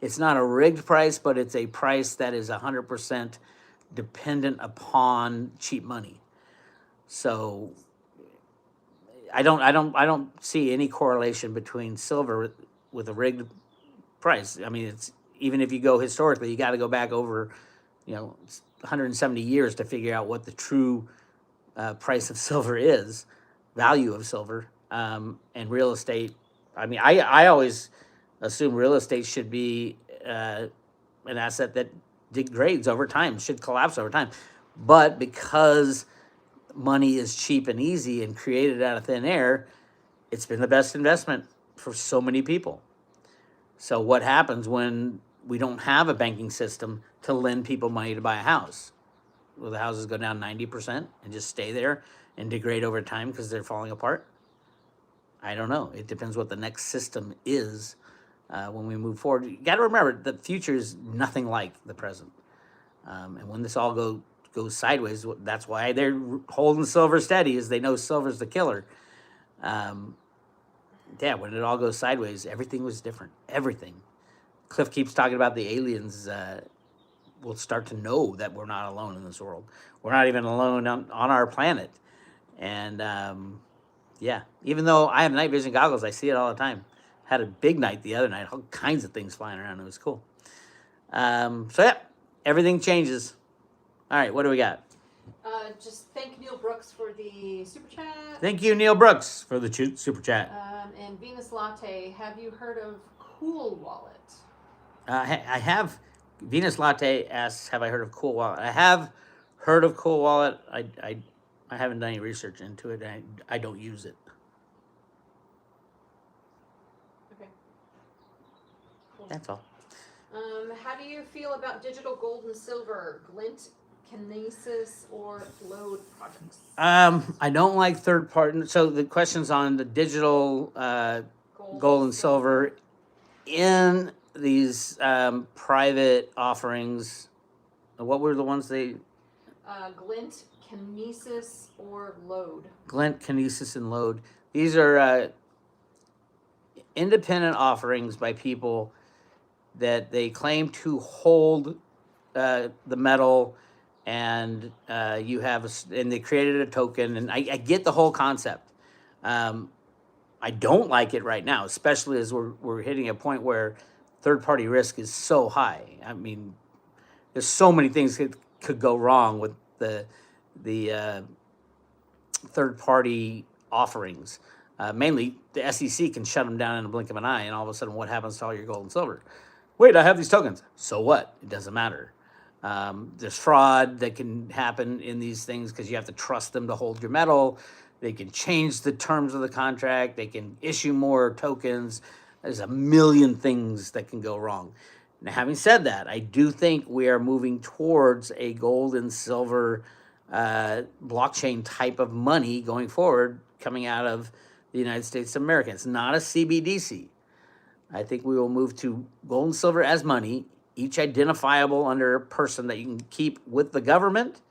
it's not a rigged price, but it's a price that is 100% dependent upon cheap money. So I don't see any correlation between silver with a rigged price. I mean, it's, even if you go historically, you got to go back over, 170 years to figure out what the true price of silver is, value of silver, and real estate. I mean, I always assume real estate should be an asset that degrades over time, should collapse over time. But because money is cheap and easy and created out of thin air, it's been the best investment for so many people. So what happens when we don't have a banking system to lend people money to buy a house. Will the houses go down 90% and just stay there and degrade over time because they're falling apart? I don't know. It depends what the next system is when we move forward. You got to remember, the future is nothing like the present. And when this all goes sideways, that's why they're holding silver steady, is they know silver's the killer. Yeah, when it all goes sideways, everything was different. Everything. Cliff keeps talking about the aliens. We'll start to know that we're not alone in this world. We're not even alone on our planet. And yeah, even though I have night vision goggles, I see it all the time. Had a big night the other night, all kinds of things flying around. It was cool. So yeah, everything changes. All right, what do we got? Just thank Neil Brooks for the super chat. Thank you, Neil Brooks, for the super chat. And Venus Latte, have you heard of Cool Wallet? I have. Venus Latte asks, have I heard of Cool Wallet? I have heard of Cool Wallet. I haven't done any research into it. I don't use it. Okay. Cool. That's all. How do you feel about digital gold and silver, glint, kinesis, or load projects? I don't like third party. So the question's on the digital gold and silver in these private offerings. What were the ones they? Glint, kinesis, or load. Glint, kinesis, and load. These are independent offerings by people that they claim to hold the metal, and you have and they created a token, and I get the whole concept. I don't like it right now, especially as we're hitting a point where third-party risk is so high. I mean, there's so many things that could go wrong with the third-party offerings. Mainly, the SEC can shut them down in a blink of an eye, and all of a sudden, what happens to all your gold and silver? Wait, I have these tokens. So what? It doesn't matter. There's fraud that can happen in these things because you have to trust them to hold your metal. They can change the terms of the contract. They can issue more tokens. There's a million things that can go wrong. Now, having said that, I do think we are moving towards a gold and silver blockchain type of money going forward, coming out of the United States of America. It's not a CBDC. I think we will move to gold and silver as money, each identifiable under a person that you can keep with the government,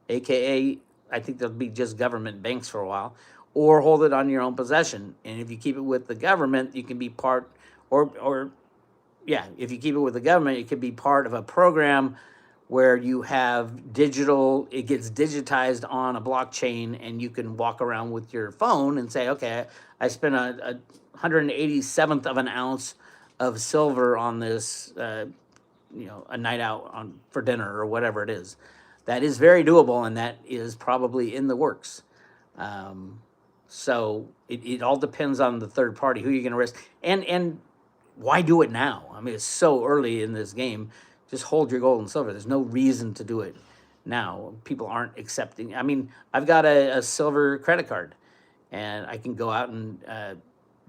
aka I think there'll be just government banks for a while, or hold it on your own possession. And if you keep it with the government, you can be part, if you keep it with the government, it could be part of a program where you have digital, it gets digitized on a blockchain, and you can walk around with your phone and say, okay, I spent a 187th of an ounce of silver on this, a night out for dinner or whatever it is. That is very doable, and that is probably in the works. So it all depends on the third party, who you're going to risk. And why do it now? I mean, it's so early in this game. Just hold your gold and silver. There's no reason to do it now. People aren't accepting. I mean, I've got a silver credit card, and I can go out and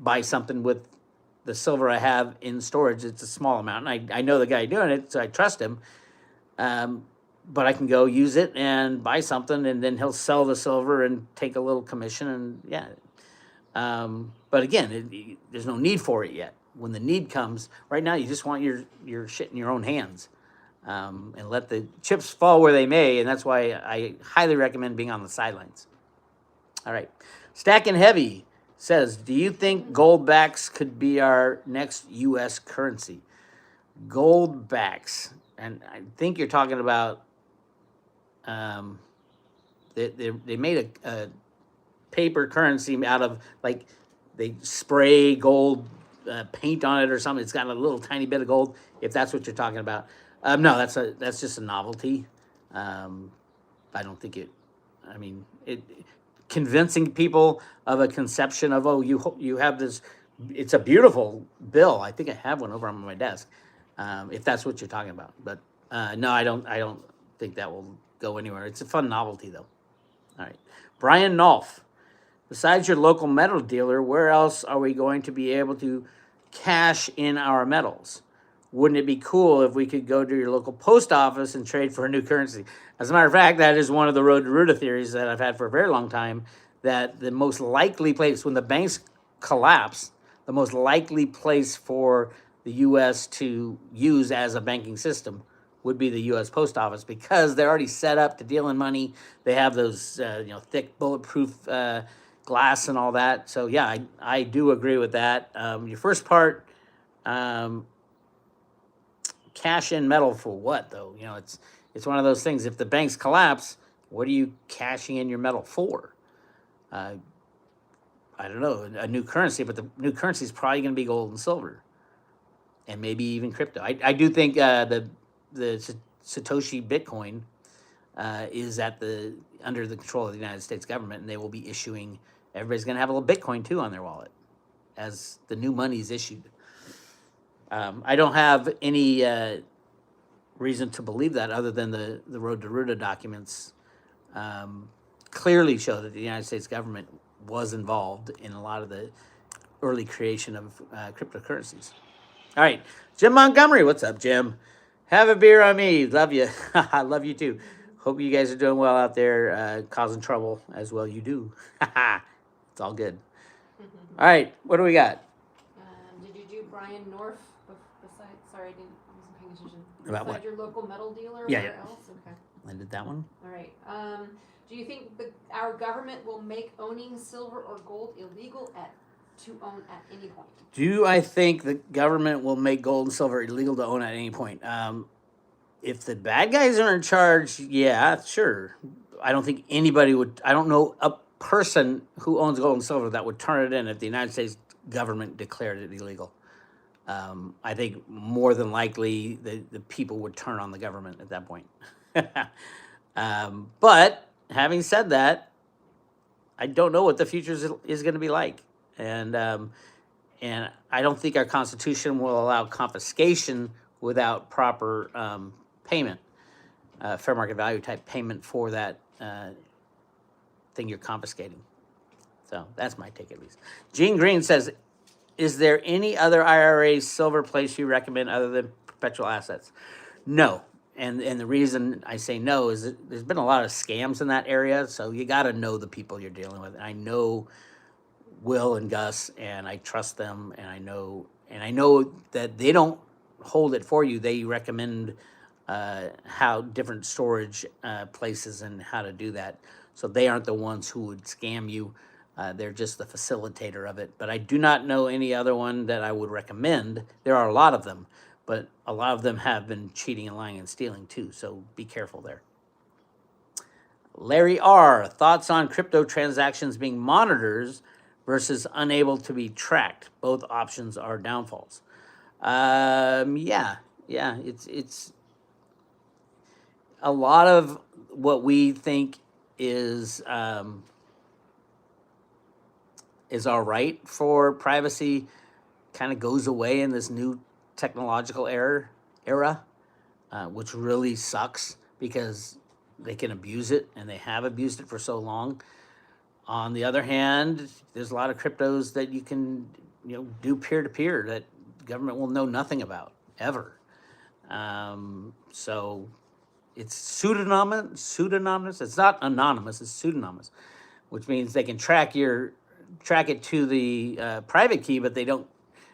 buy something with the silver I have in storage. It's a small amount, and I know the guy doing it, so I trust him. But I can go use it and buy something, and then he'll sell the silver and take a little commission, and yeah. But again, there's no need for it yet. When the need comes, right now you just want your shit in your own hands, and let the chips fall where they may, and that's why I highly recommend being on the sidelines. All right. Stacking Heavy says, do you think gold backs could be our next U.S. currency? Gold backs, and I think you're talking about, they made a paper currency out of, like, they spray gold paint on it or something. It's got a little tiny bit of gold, if that's what you're talking about. No, that's just a novelty. I don't think convincing people of a conception of, oh, you have this, it's a beautiful bill. I think I have one over on my desk, if that's what you're talking about. But no, I don't think that will go anywhere. It's a fun novelty, though. All right. Brian Nolf, besides your local metal dealer, where else are we going to be able to cash in our metals? wouldn't it be cool if we could go to your local post office and trade for a new currency? As a matter of fact, that is one of the road to Ruda theories that I've had for a very long time, that the most likely place, when the banks collapse, the most likely place for the U.S. to use as a banking system would be the U.S. Post Office, because they're already set up to deal in money. They have those thick bulletproof glass and all that. So yeah, I do agree with that. Your first part, cash in metal for what though? It's one of those things. If the banks collapse, what are you cashing in your metal for? I don't know, a new currency, but the new currency is probably going to be gold and silver, and maybe even crypto. I do think the Satoshi Bitcoin is under the control of the United States government, and they will be issuing. Everybody's going to have a little Bitcoin too on their wallet as the new money is issued. I don't have any reason to believe that, other than the Road to Ruda documents clearly show that the United States government was involved in a lot of the early creation of cryptocurrencies. All right, Jim Montgomery, what's up, Jim? Have a beer on me. Love you. I love you too. Hope you guys are doing well out there, causing trouble as well. You do. It's all good. All right, what do we got? Did you do Brian North beside? Sorry, I wasn't paying attention. About beside what? your local metal dealer? Yeah, Where yeah. else? Okay. I did that one. All right. Do you think our government will make owning silver or gold illegal to own at any point? Do I think the government will make gold and silver illegal to own at any point? If the bad guys are in charge, yeah, sure. I don't think anybody would. I don't know a person who owns gold and silver that would turn it in if the United States government declared it illegal. I think more than likely the people would turn on the government at that point. But having said that, I don't know what the future is going to be like, and I don't think our Constitution will allow confiscation without proper payment, fair market value type payment for that thing you're confiscating. So that's my take, at least. Gene Green says, is there any other IRA silver place you recommend other than perpetual assets? No. And the reason I say no is that there's been a lot of scams in that area, so you got to know the people you're dealing with. And I know Will and Gus, and I trust them, and I know that they don't hold it for you. They recommend how different storage places and how to do that. So they aren't the ones who would scam you. They're just the facilitator of it. But I do not know any other one that I would recommend. There are a lot of them, but a lot of them have been cheating and lying and stealing too. So be careful there. Larry R., thoughts on crypto transactions being monitors versus unable to be tracked. Both options are downfalls. Yeah, it's a lot of what we think is all right for privacy kind of goes away in this new technological era, which really sucks because they can abuse it, and they have abused it for so long. On the other hand, there's a lot of cryptos that you can do peer-to-peer that the government will know nothing about ever. So it's pseudonymous. It's not anonymous. It's pseudonymous, which means they can track it to the private key, but they don't,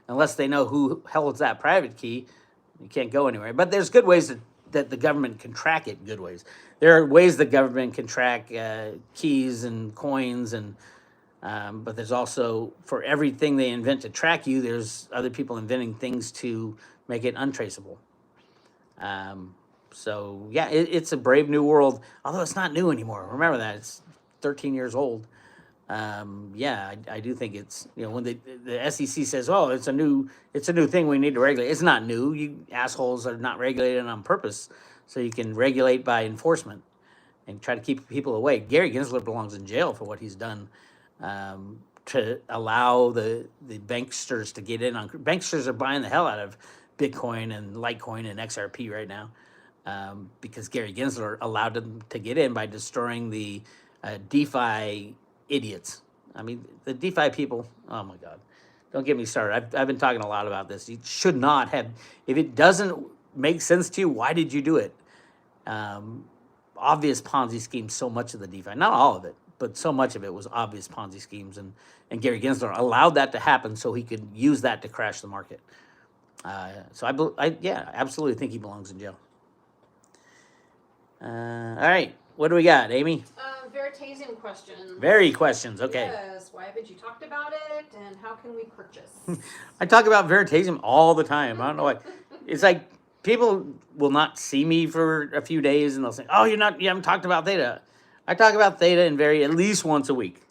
unless they know who holds that private key. You can't go anywhere. But there's good ways that the government can track it. Good ways. There are ways the government can track keys and coins, but there's also, for everything they invent to track you, there's other people inventing things to make it untraceable. So yeah, it's a brave new world, although it's not new anymore. Remember that, it's 13 years old. Yeah, I do think it's, when the SEC says, oh, it's a new thing we need to regulate. It's not new. You assholes are not regulating on purpose, so you can regulate by enforcement and try to keep people away. Gary Gensler belongs in jail for what he's done to allow the banksters to get in on. Banksters are buying the hell out of Bitcoin and Litecoin and XRP right now because Gary Gensler allowed them to get in by destroying the DeFi idiots. I mean, the DeFi people, oh my God. don't get me started. I've been talking a lot about this. You should not have, if it doesn't make sense to you, why did you do it? Obvious Ponzi schemes, so much of the DeFi, not all of it, but so much of it was obvious Ponzi schemes. And Gary Gensler allowed that to happen so he could use that to crash the market. So yeah, absolutely think he belongs in jail. All right, what do we got, Amy? Veritasium questions. Questions, okay. Yes, why haven't you talked about it, and how can we purchase? I talk about Veritasium all the time. I don't know why. It's like people will not see me for a few days, and they'll say, "Oh, you haven't talked about Theta." I talk about Theta and at least once a week.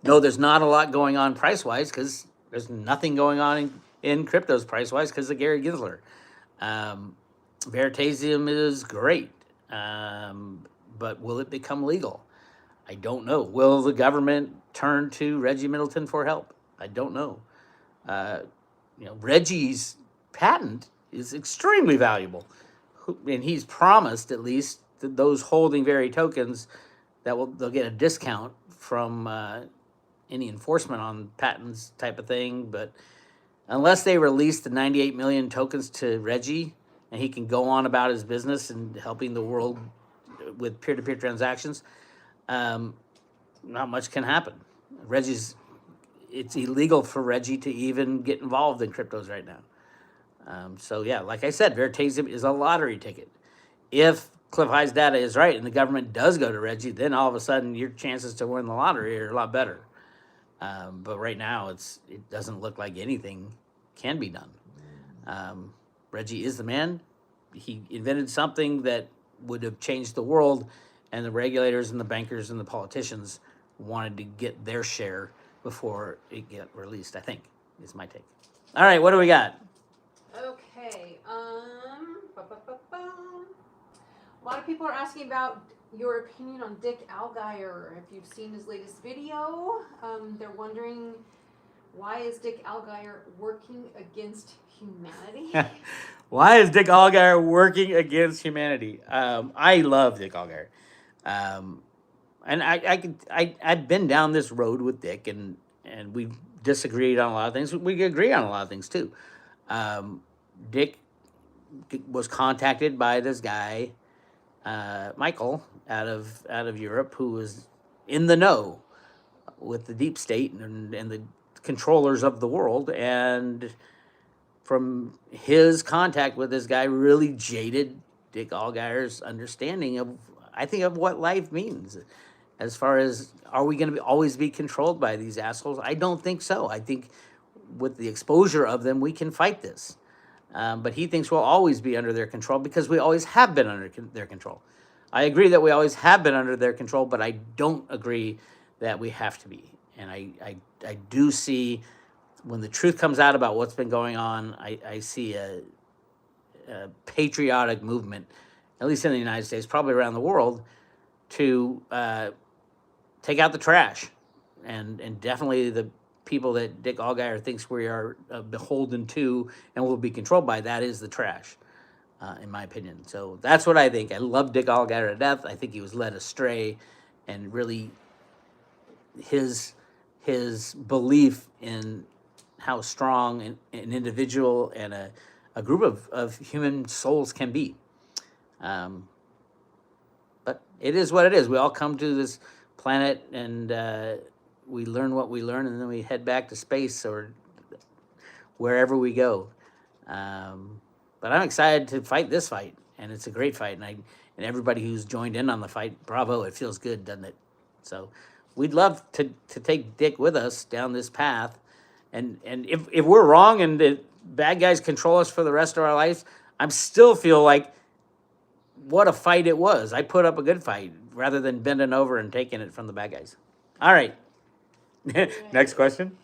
No, there's not a lot going on price-wise because there's nothing going on in cryptos price-wise because of Gary Gensler. Veritasium is great, but will it become legal? I don't know. Will the government turn to Reggie Middleton for help? I don't know. Reggie's patent is extremely valuable, and he's promised at least that those holding Veri tokens they'll get a discount from any enforcement on patents type of thing. But unless they release the 98 million tokens to Reggie and he can go on about his business and helping the world with peer-to-peer transactions, not much can happen. It's illegal for Reggie to even get involved in cryptos right now. So yeah, like I said, Veritasium is a lottery ticket. If Cliff High's data is right and the government does go to Reggie, then all of a sudden your chances to win the lottery are a lot better. But right now it doesn't look like anything can be done. Reggie is the man. He invented something that would have changed the world, and the regulators and the bankers and the politicians wanted to get their share before it get released, I think, is my take. All right, what do we got? Okay, a lot of people are asking about your opinion on Dick Algaier. If you've seen his latest video, they're wondering, why is Dick Algaier working against humanity? Why is Dick Algaier working against humanity? I love Dick Algaier. And I've been down this road with Dick, and we've disagreed on a lot of things. We agree on a lot of things too. Dick was contacted by this guy, Michael, out of Europe, who was in the know with the deep state and the controllers of the world, and from his contact with this guy really jaded Dick Algaier's understanding of what life means. As far as, are we going to always be controlled by these assholes? I don't think so. I think with the exposure of them, we can fight this. But he thinks we'll always be under their control because we always have been under their control. I agree that we always have been under their control, but I don't agree that we have to be. And I do see, when the truth comes out about what's been going on, I see a patriotic movement, at least in the United States, probably around the world, to take out the trash. And definitely the people that Dick Algaier thinks we are beholden to and will be controlled by, that is the trash, in my opinion. So that's what I think. I love Dick Algaier to death. I think he was led astray, and really his belief in how strong an individual and a group of human souls can be. But it is what it is. We all come to this planet, and we learn what we learn, and then we head back to space or wherever we go. But I'm excited to fight this fight, and it's a great fight. And everybody who's joined in on the fight, bravo! It feels good, doesn't it? So we'd love to take Dick with us down this path. And if we're wrong and the bad guys control us for the rest of our lives, I still feel like, what a fight it was. I put up a good fight rather than bending over and taking it from the bad guys. All right. Next question.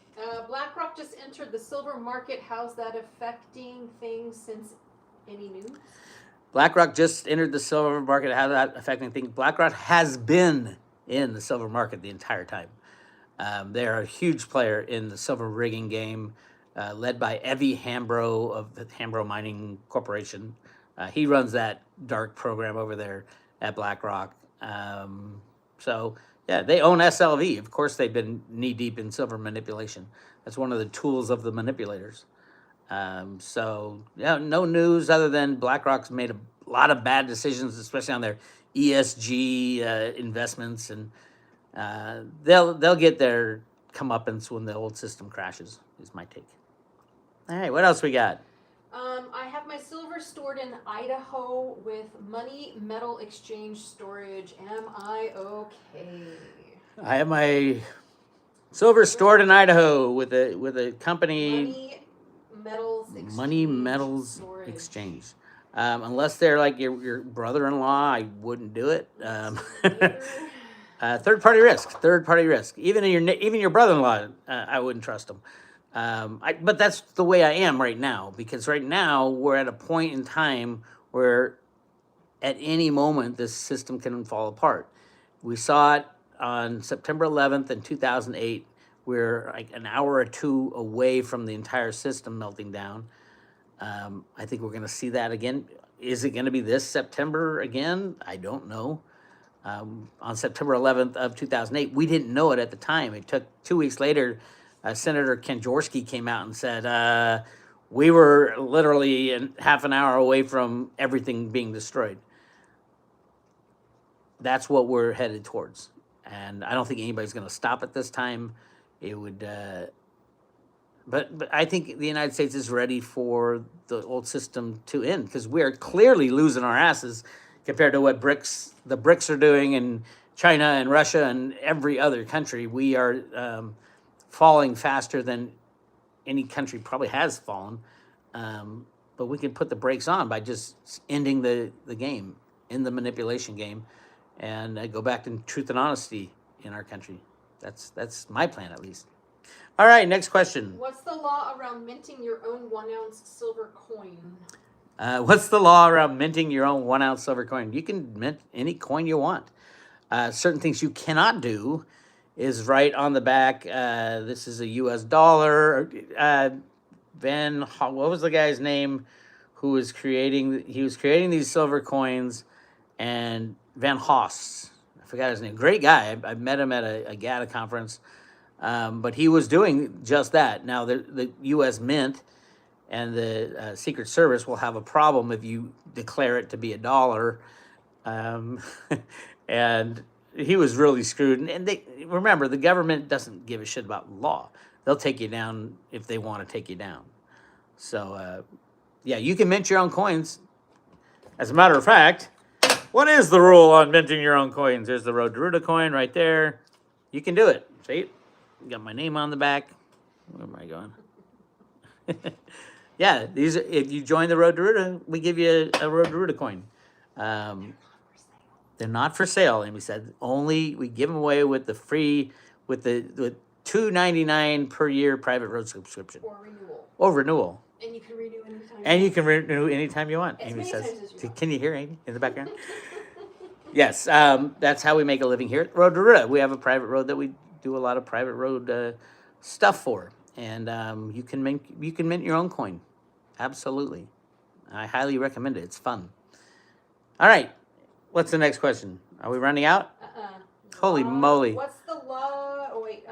BlackRock just entered the silver market. How's that affecting things since any news? BlackRock just entered the silver market. How's that affecting things? BlackRock has been in the silver market the entire time. They are a huge player in the silver rigging game, led by Evie Hambro of the Hambro Mining Corporation. He runs that dark program over there at BlackRock. So Yeah, they own SLV. Of course, they've been knee deep in silver manipulation. That's one of the tools of the manipulators. So, yeah, no news other than BlackRock's made a lot of bad decisions, especially on their ESG investments, and they'll get their comeuppance when the old system crashes. Is my take. All right, what else we got? I have my silver stored in Idaho with money metal exchange storage. Am I okay? I have my silver stored in Idaho with a company. Money metals storage. exchange. Unless they're like your brother-in-law, I wouldn't do it. Third party risk. Even your brother-in-law, I wouldn't trust them. But that's the way I am right now, because right now we're at a point in time where at any moment this system can fall apart. We saw it on September 11th in 2008. We're like an hour or two away from the entire system melting down. I think we're going to see that again. Is it going to be this September again? I don't know. On September 11th of 2008, we didn't know it at the time. It took 2 weeks later. Senator Ken Jaworski came out and said, we were literally half an hour away from everything being destroyed. That's what we're headed towards. And I don't think anybody's going to stop it this time. It would, but I think the United States is ready for the old system to end, because we are clearly losing our asses compared to what the BRICS are doing in China and Russia and every other country. We are falling faster than any country probably has fallen. But we can put the brakes on by just ending the game, in the manipulation game, and go back to truth and honesty in our country. That's my plan, at least. All right, next question. What's the law around minting your own 1 ounce silver coin? What's the law around minting your own 1 ounce silver coin? You can mint any coin you want. Certain things you cannot do is write on the back, this is a US dollar. What was the guy's name who was creating these silver coins? And Van Haas, I forgot his name. Great guy. I met him at a GATA conference. But he was doing just that. Now, the U.S. Mint and the Secret Service will have a problem if you declare it to be a dollar. And he was really screwed. And remember, the government doesn't give a shit about law. They'll take you down if they want to take you down. So, yeah, you can mint your own coins. As a matter of fact, what is the rule on minting your own coins? There's the Road to Ruda coin right there. You can do it. See? Got my name on the back. Where am I going? Yeah, if you join the Road to Ruda, we give you a Road to Ruda coin. They're not for sale, Amy said. Only we give them away with the free, with the $2.99 per year private road subscription. Or renewal. And you can renew anytime. And you can renew anytime you want, As Amy many says. times as you want. Can you hear Amy in the background? Yes, that's how we make a living here at Road to Ruda. We have a private road that we do a lot of private road stuff for, and you can mint your own coin. Absolutely, I highly recommend it. It's fun. All right, what's the next question? Are we running out? Holy moly! What's the law? Oh wait.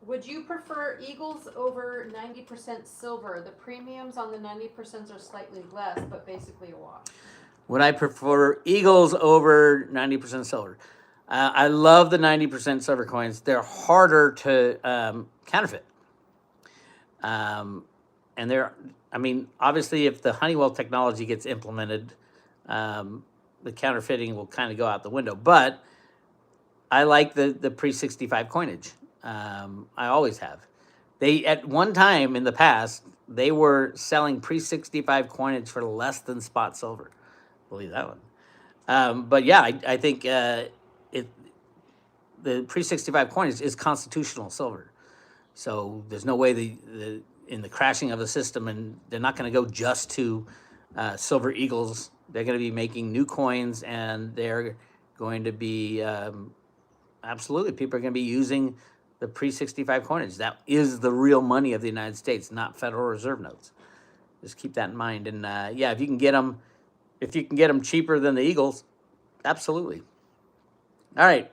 Would you prefer Eagles over 90% silver? The premiums on the 90% are slightly less, but basically a wash. Would I prefer Eagles over 90% silver? I love the 90% silver coins. They're harder to counterfeit. And obviously, if the Honeywell technology gets implemented, the counterfeiting will kind of go out the window. But I like the pre-65 coinage. I always have. At one time in the past, they were selling pre-65 coinage for less than spot silver. Believe that one. But yeah, I think the pre-65 coinage is constitutional silver. So there's no way in the crashing of the system, and they're not going to go just to silver eagles. They're going to be making new coins, and they're going to be absolutely, people are going to be using the pre-65 coinage. That is the real money of the United States, not Federal Reserve notes. Just keep that in mind. And yeah, if you can get them cheaper than the Eagles, absolutely. All right.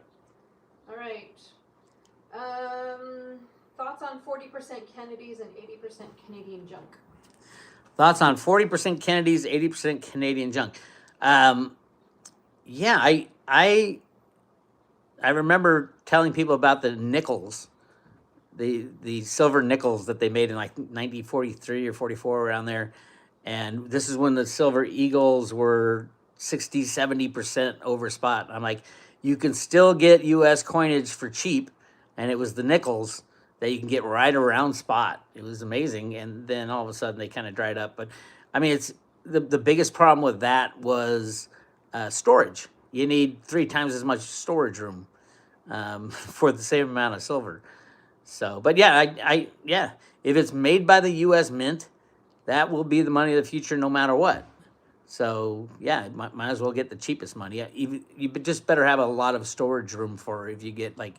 on 40% Kennedys and 80% Canadian junk? Thoughts on 40% Kennedys, 80% Canadian junk? Yeah, I remember telling people about the nickels, the silver nickels that they made in like 1943 or 44 around there. And this is when the silver eagles were 60, 70% over spot. I'm like, you can still get US coinage for cheap. And it was the nickels that you can get right around spot. It was amazing. And then all of a sudden they kind of dried up. But I mean, it's the biggest problem with that was storage. You need 3 times as much storage room for the same amount of silver. So, but yeah, yeah, if it's made by the U.S. Mint, that will be the money of the future, no matter what. So, yeah, might as well get the cheapest money. Yeah, you just better have a lot of storage room for if you get like,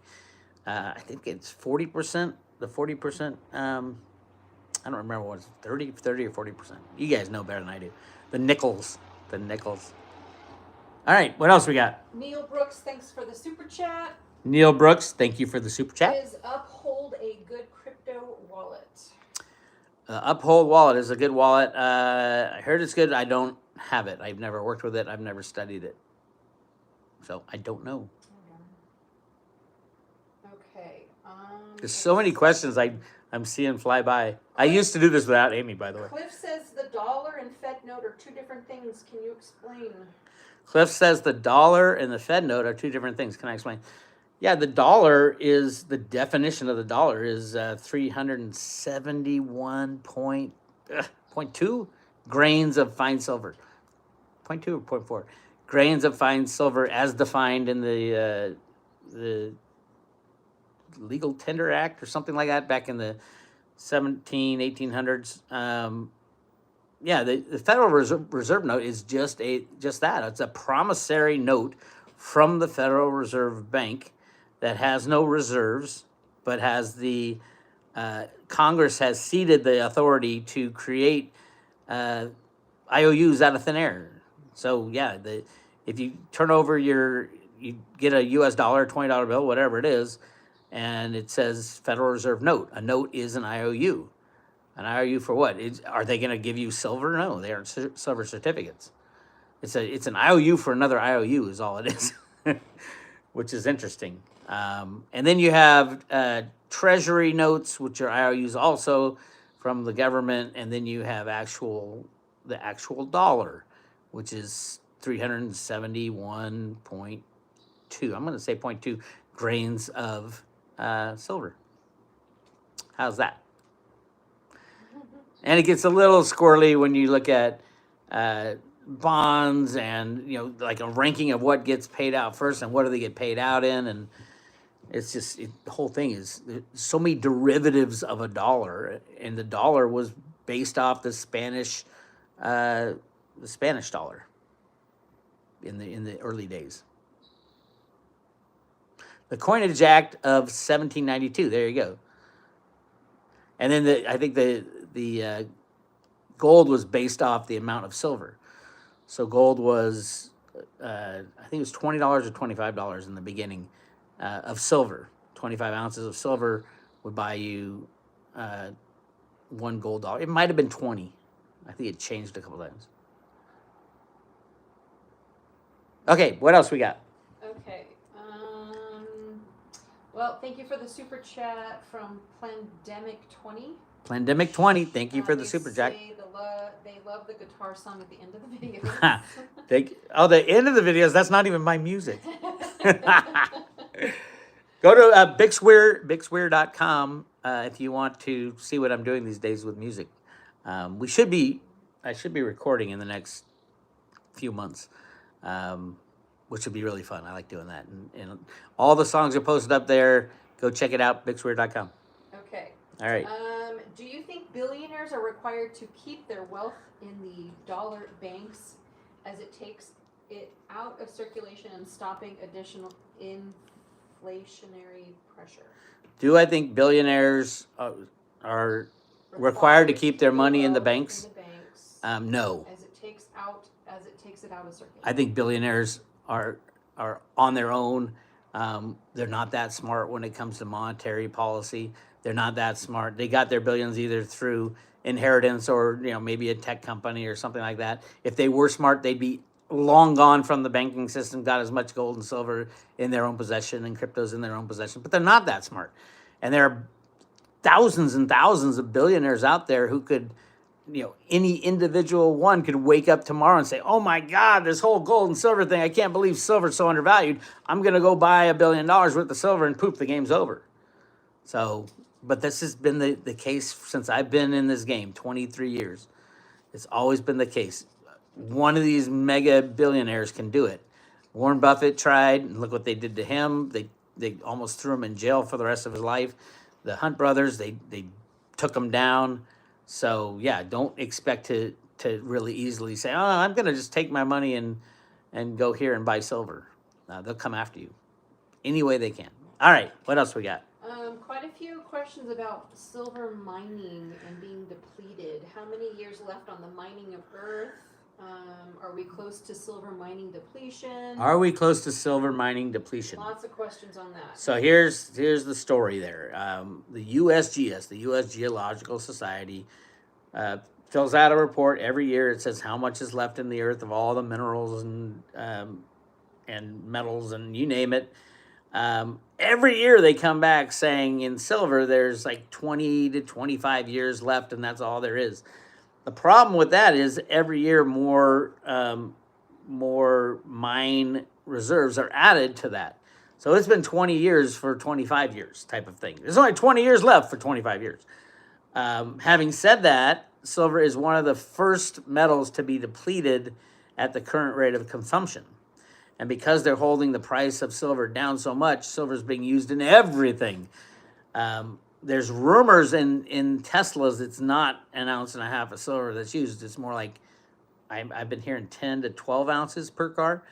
I think it's 40%. The 40%. I don't remember what it's 30 or 40%. You guys know better than I do. The nickels. All right, what else we got? Neil Brooks, thanks for the super chat. Neil Brooks, thank you for the super chat. Is Uphold a good crypto wallet? Uphold wallet is a good wallet. I heard it's good. I don't have it. I've never worked with it. I've never studied it. So I don't know. Okay. There's so many questions I'm seeing fly by. I used to do this without Amy, by the way. Cliff says the dollar and Fed note are 2 different things. Can you explain? Cliff says the dollar and the Fed note are 2 different things. Can I explain? Yeah, the dollar is, the definition of the dollar is 371.2 grains of fine silver. 0.2 or 0.4 grains of fine silver as defined in the Legal Tender Act or something like that back in the 1800s. Yeah, the Federal Reserve note is just that. It's a promissory note from the Federal Reserve Bank that has no reserves, but has the Congress has ceded the authority to create IOUs out of thin air. So yeah, if you turn over you get a U.S. dollar, $20 bill, whatever it is, and it says Federal Reserve note. A note is an IOU. An IOU for what? Are they going to give you silver? No, they aren't silver certificates. It's an IOU for another IOU is all it is, which is interesting. And then you have treasury notes, which are IOUs also from the government, and then you have the actual dollar, which is 371.2. I'm going to say 0.2 grains of silver. How's that? And it gets a little squirrely when you look at bonds and, like a ranking of what gets paid out first and what do they get paid out in. And it's just, the whole thing is so many derivatives of a dollar. And the dollar was based off the Spanish dollar in the early days. The Coinage Act of 1792, there you go. And then I think the gold was based off the amount of silver. So gold was, I think it was $20 or $25 in the beginning of silver. 25 ounces of silver would buy you $1 gold dollar. It might have been 20. I think it changed a couple times. Okay, what else we got? Okay. Well, thank you for the super chat from Plandemic20. Plandemic20, thank you for the super chat. They love the guitar song at the end of the video. The end of the videos, that's not even my music. Go to Bix Weir, BixWeir.com if you want to see what I'm doing these days with music. I should be recording in the next few months, which would be really fun. I like doing that. And all the songs are posted up there. Go check it out, BixWeir.com. Okay. All right. Do you think billionaires are required to keep their wealth in the dollar banks as it takes it out of circulation and stopping additional inflationary pressure? Do I think billionaires are required to keep their money in the banks? No. As it takes it out of circulation. I think billionaires are on their own They're not that smart when it comes to monetary policy. They're not that smart. They got their billions either through inheritance or maybe a tech company or something like that. If they were smart, they'd be long gone from the banking system, got as much gold and silver in their own possession and cryptos in their own possession. But they're not that smart. And there are thousands and thousands of billionaires out there who could, any individual one could wake up tomorrow and say, oh my God, this whole gold and silver thing, I can't believe silver's so undervalued. I'm going to go buy $1 billion worth of silver and poof, the game's over. So, but this has been the case since I've been in this game, 23 years. It's always been the case. One of these mega billionaires can do it. Warren Buffett tried, and look what they did to him. They almost threw him in jail for the rest of his life. The Hunt brothers, they took him down. So yeah, don't expect to really easily say, oh, I'm going to just take my money and go here and buy silver. They'll come after you any way they can. All right, what else we got? Quite a few questions about silver mining and being depleted. How many years left on the mining of Earth? Are we close to silver mining depletion? Are we close to silver mining depletion? Lots of questions on that. So here's the story there. The USGS, the U.S. Geological Society, fills out a report every year. It says how much is left in the earth of all the minerals and metals and you name it. Every year they come back saying in silver there's like 20 to 25 years left, and that's all there is. The problem with that is every year more mine reserves are added to that. So it's been 20 years for 25 years type of thing. There's only 20 years left for 25 years. Having said that, silver is one of the first metals to be depleted at the current rate of consumption. And because they're holding the price of silver down so much, silver is being used in everything. There's rumors in Teslas it's not 1.5 ounces of silver that's used. It's more like, I've been hearing 10 to 12 ounces per car.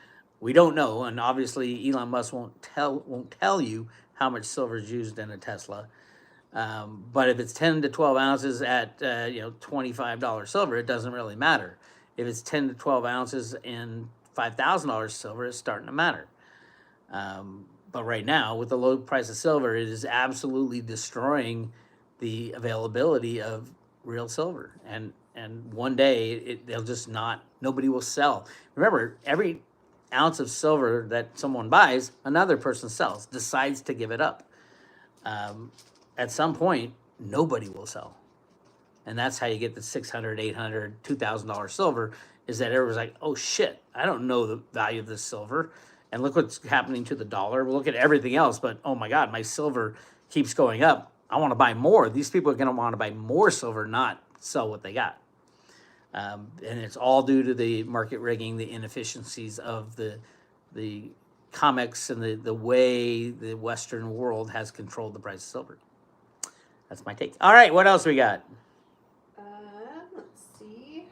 We don't know, and obviously Elon Musk won't tell you how much silver is used in a Tesla. But if it's 10 to 12 ounces at $25 silver, it doesn't really matter. If it's 10 to 12 ounces in $5,000 silver, it's starting to matter. But right now, with the low price of silver, it is absolutely destroying the availability of real silver. And one day, they'll just not, nobody will sell. Remember, every ounce of silver that someone buys, another person sells, decides to give it up. At some point, nobody will sell. And that's how you get the $600, $800, $2,000 silver, is that everyone's like, oh shit, I don't know the value of this silver. And look what's happening to the dollar. We'll look at everything else, but oh my God, my silver keeps going up. I want to buy more. These people are going to want to buy more silver, not sell what they got. And it's all due to the market rigging, the inefficiencies of the comics and the way the Western world has controlled the price of silver. That's my take. All right, what else we got? Let's see.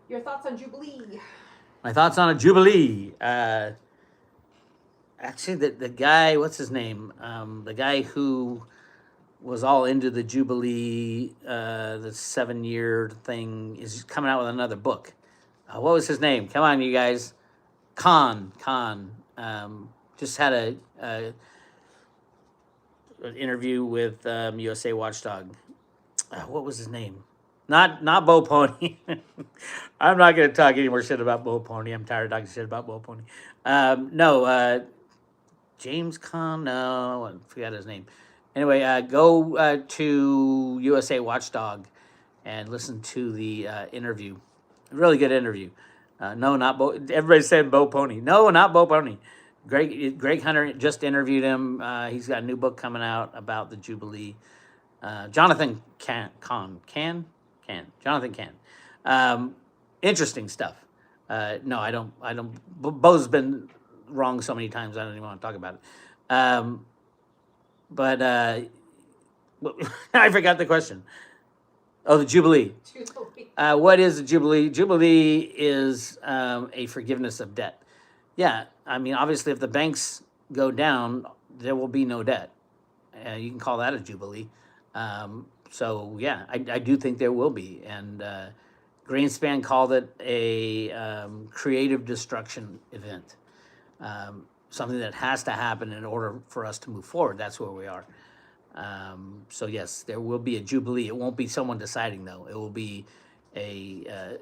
Your thoughts on Jubilee? My thoughts on a Jubilee. Actually, the guy, what's his name? The guy who was all into the Jubilee, the 7-year thing, is coming out with another book. What was his name? Come on, you guys. Khan. Just had an interview with USA Watchdog. What was his name? Not Bo Pony. I'm not going to talk any more shit about Bo Pony. I'm tired of talking shit about Bo Pony. James Khan? No, I forgot his name. Anyway, go to USA Watchdog and listen to the interview. Really good interview. No, not Bo. Everybody said Bo Pony. No, not Bo Pony. Greg Hunter just interviewed him. He's got a new book coming out about the Jubilee. Jonathan Jonathan Can. Interesting stuff. No, I don't. Bo's been wrong so many times. I don't even want to talk about it. But I forgot the question. Oh, the Jubilee. What is a Jubilee? Jubilee is a forgiveness of debt. Yeah, I mean, obviously, if the banks go down, there will be no debt. You can call that a Jubilee. So, yeah, I do think there will be. And Greenspan called it a creative destruction event, something that has to happen in order for us to move forward. That's where we are. So yes, there will be a Jubilee. It won't be someone deciding, though. It will be a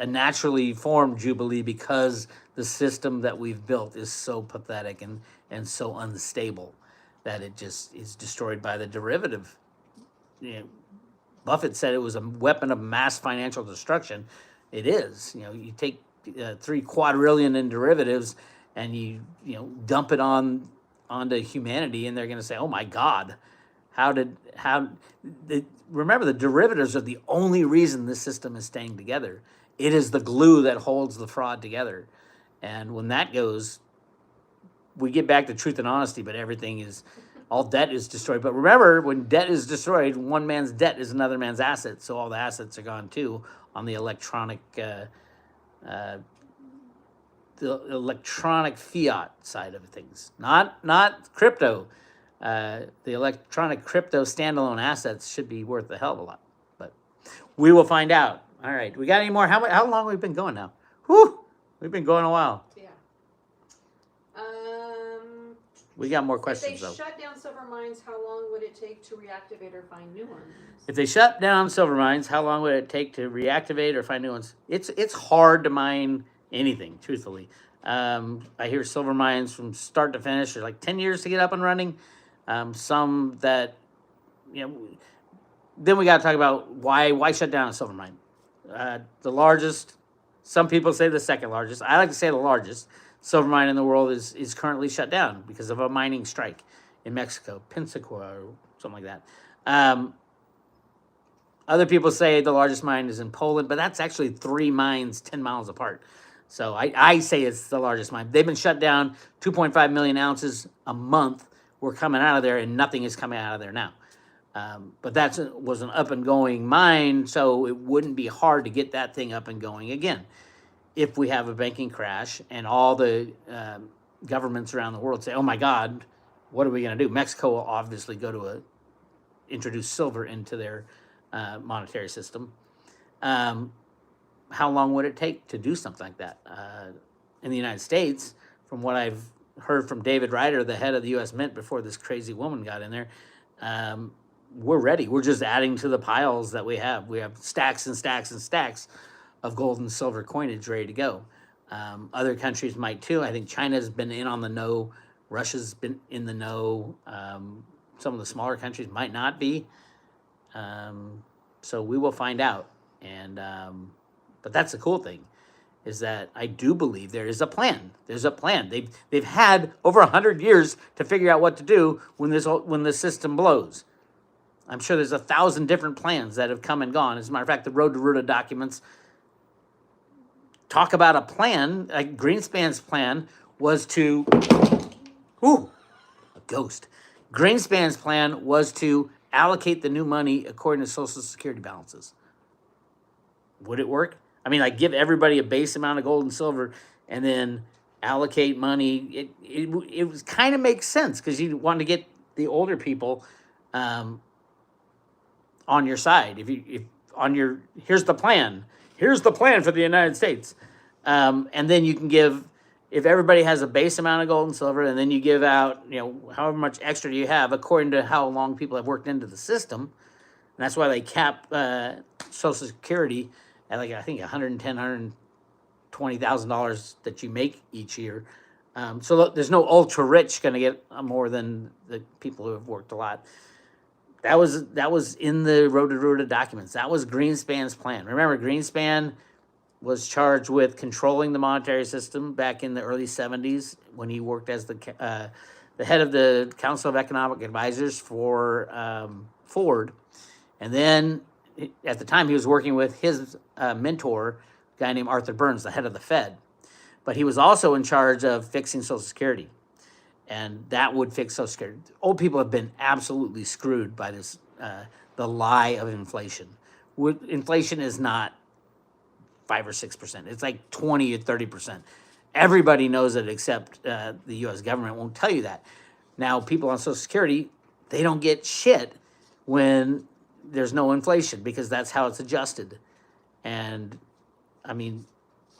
naturally formed Jubilee, because the system that we've built is so pathetic and so unstable that it just is destroyed by the derivative. You know, Buffett said it was a weapon of mass financial destruction. It is. You take 3 quadrillion in derivatives and you dump it onto humanity, and they're going to say, "Oh my God, remember, the derivatives are the only reason this system is staying together. It is the glue that holds the fraud together, and when that goes, we get back to truth and honesty. But all debt is destroyed. But remember, when debt is destroyed, one man's debt is another man's asset. So all the assets are gone too on the electronic fiat side of things, not crypto. The electronic crypto standalone assets should be worth a hell of a lot, but we will find out. All right, we got any more? How long have we been going now? Whew, we've been going a while. Yeah. We got more questions, if they though. shut down silver mines, how long would it take to reactivate or find new ones? If they shut down silver mines, how long would it take to reactivate or find new ones? It's hard to mine anything, truthfully. I hear silver mines from start to finish are like 10 years to get up and running. Some that, then we got to talk about why shut down a silver mine. The largest, some people say the second largest. I like to say the largest silver mine in the world is currently shut down because of a mining strike in Mexico, Pensacola or something like that. Other people say the largest mine is in Poland, but that's actually 3 mines 10 miles apart. So I say it's the largest mine. They've been shut down. 2.5 million ounces a month were coming out of there, and nothing is coming out of there now. But that was an up-and-going mine, so it wouldn't be hard to get that thing up and going again. If we have a banking crash and all the governments around the world say, "Oh my God, what are we going to do?" Mexico will obviously go to introduce silver into their monetary system. How long would it take to do something like that? In the United States, from what I've heard from David Ryder, the head of the U.S. Mint, before this crazy woman got in there, we're ready. We're just adding to the piles that we have. We have stacks and stacks and stacks of gold and silver coinage ready to go. Other countries might too. I think China's been in on the know. Russia's been in the know. Some of the smaller countries might not be. So we will find out. But that's the cool thing, is that I do believe there is a plan. There's a plan. They've had over 100 years to figure out what to do when the system blows. I'm sure there's 1,000 different plans that have come and gone. As a matter of fact, the Road to Ruda documents talk about a plan. Like Greenspan's plan was to, a ghost. Greenspan's plan was to allocate the new money according to Social Security balances. Would it work? I mean, like, give everybody a base amount of gold and silver and then allocate money. It was kind of makes sense, because you want to get the older people on your side. Here's the plan. Here's the plan for the United States. And then you can give, if everybody has a base amount of gold and silver, and then you give out, however much extra you have according to how long people have worked into the system. And that's why they cap Social Security at, like, I think $110,000, $120,000 that you make each year. So there's no ultra rich going to get more than the people who have worked a lot. That was in the Road to Ruda documents. That was Greenspan's plan. Remember, Greenspan was charged with controlling the monetary system back in the early 70s when he worked as the head of the Council of Economic Advisors for Ford. And then at the time he was working with his mentor, a guy named Arthur Burns, the head of the Fed. But he was also in charge of fixing Social Security. And that would fix Social Security. Old people have been absolutely screwed by this, the lie of inflation. Inflation is not 5 or 6%. It's like 20 or 30%. Everybody knows it except the U.S. government won't tell you that. Now, people on Social Security, they don't get shit when there's no inflation, because that's how it's adjusted. And I mean,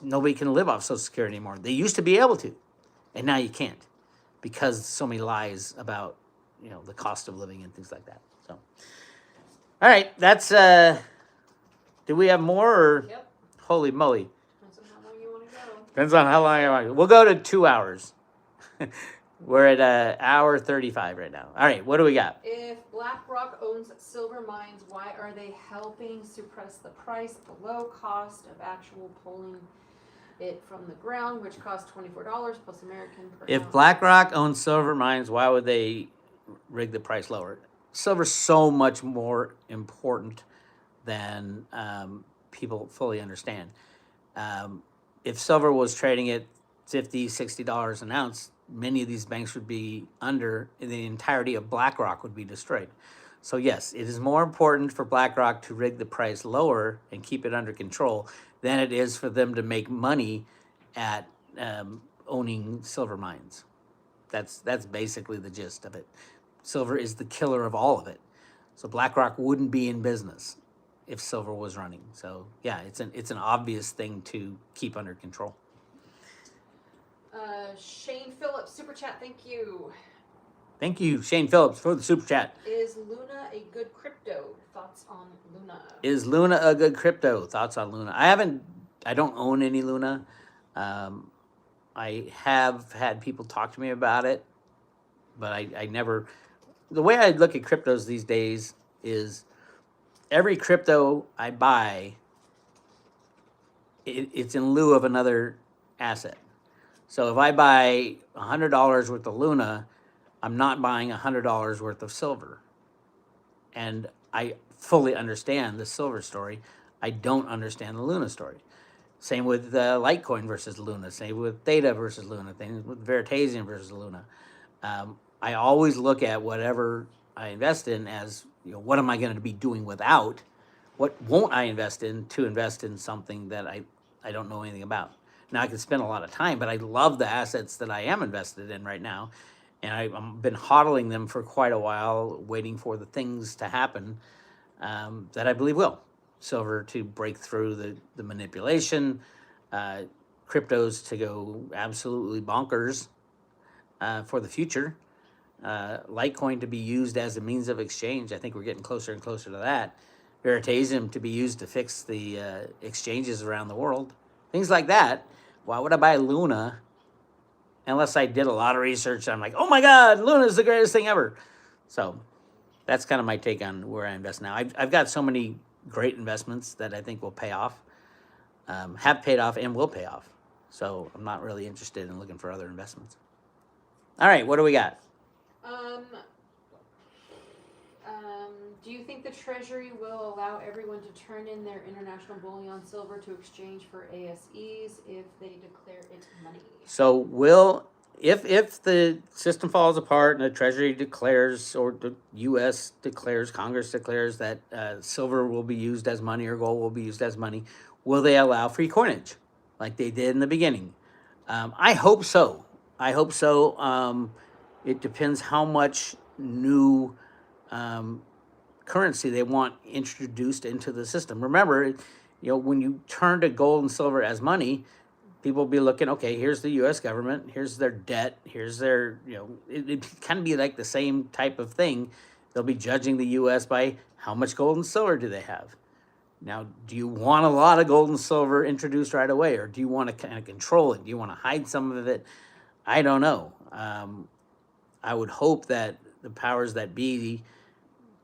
nobody can live off Social Security anymore. They used to be able to, and now you can't because so many lies about, the cost of living and things like that. So, all right, that's, do we have more or? Yep. Holy moly. Depends on how long you want to go. Depends on how long I want. We'll go to 2 hours. We're at hour 35 right now. All right, what do we got? If BlackRock owns silver mines, why are they helping suppress the price below cost of actual pulling it from the ground, which costs $24 plus American per If ounce? BlackRock owns silver mines, why would they rig the price lower? Silver's so much more important than people fully understand. If silver was trading at $50, $60 an ounce, many of these banks would be under, the entirety of BlackRock would be destroyed. So yes, it is more important for BlackRock to rig the price lower and keep it under control than it is for them to make money at owning silver mines. That's basically the gist of it. Silver is the killer of all of it. So BlackRock wouldn't be in business if silver was running. So yeah, it's an obvious thing to keep under control. Shane Phillips, super chat, thank you. Thank you, Shane Phillips, for the super chat. Is Luna a good crypto? Thoughts on Luna? Is Luna a good crypto? Thoughts on Luna? I don't own any Luna. I have had people talk to me about it, but I never, the way I look at cryptos these days is every crypto I buy, it's in lieu of another asset. So if I buy $100 worth of Luna, I'm not buying $100 worth of silver. And I fully understand the silver story. I don't understand the Luna story. Same with Litecoin versus Luna. Same with Theta versus Luna. Same with Veritasium versus Luna. I always look at whatever I invest in as, what am I going to be doing without? What won't I invest in to invest in something that I don't know anything about? Now, I can spend a lot of time, but I love the assets that I am invested in right now. And I've been hodling them for quite a while, waiting for the things to happen that I believe will. Silver to break through the manipulation, cryptos to go absolutely bonkers for the future, Litecoin to be used as a means of exchange. I think we're getting closer and closer to that. Veritasium to be used to fix the exchanges around the world. Things like that. Why would I buy Luna unless I did a lot of research? I'm like, oh my God, Luna is the greatest thing ever. So that's kind of my take on where I invest now. I've got so many great investments that I think will pay off, have paid off and will pay off. So I'm not really interested in looking for other investments. All right, what do we got? Do you think the Treasury will allow everyone to turn in their international bullion silver to exchange for ASEs if they declare it money? So if the system falls apart and the Treasury declares, or the U.S. declares, Congress declares that silver will be used as money or gold will be used as money, will they allow free coinage like they did in the beginning? I hope so. It depends how much new currency they want introduced into the system. Remember, when you turn to gold and silver as money, people will be looking, okay, here's the U.S. government, here's their debt, here's their, it can be like the same type of thing. They'll be judging the U.S. by how much gold and silver do they have. Now, do you want a lot of gold and silver introduced right away, or do you want to kind of control it? Do you want to hide some of it? I don't know. I would hope that the powers that be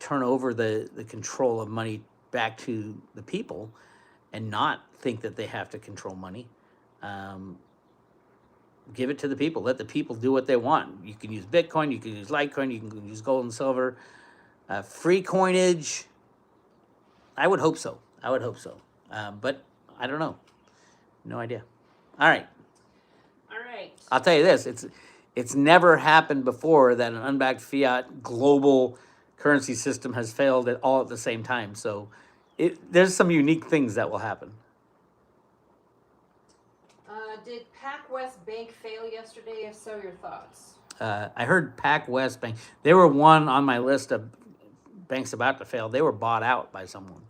turn over the control of money back to the people and not think that they have to control money. Give it to the people. Let the people do what they want. You can use Bitcoin, you can use Litecoin, you can use gold and silver. Free coinage, I would hope so. But I don't know. No idea. All right. I'll tell you this, it's never happened before that an unbacked fiat global currency system has failed at the same time. So there's some unique things that will happen. Did PacWest Bank fail yesterday? If so, your thoughts? I heard PacWest Bank. They were one on my list of banks about to fail. They were bought out by someone.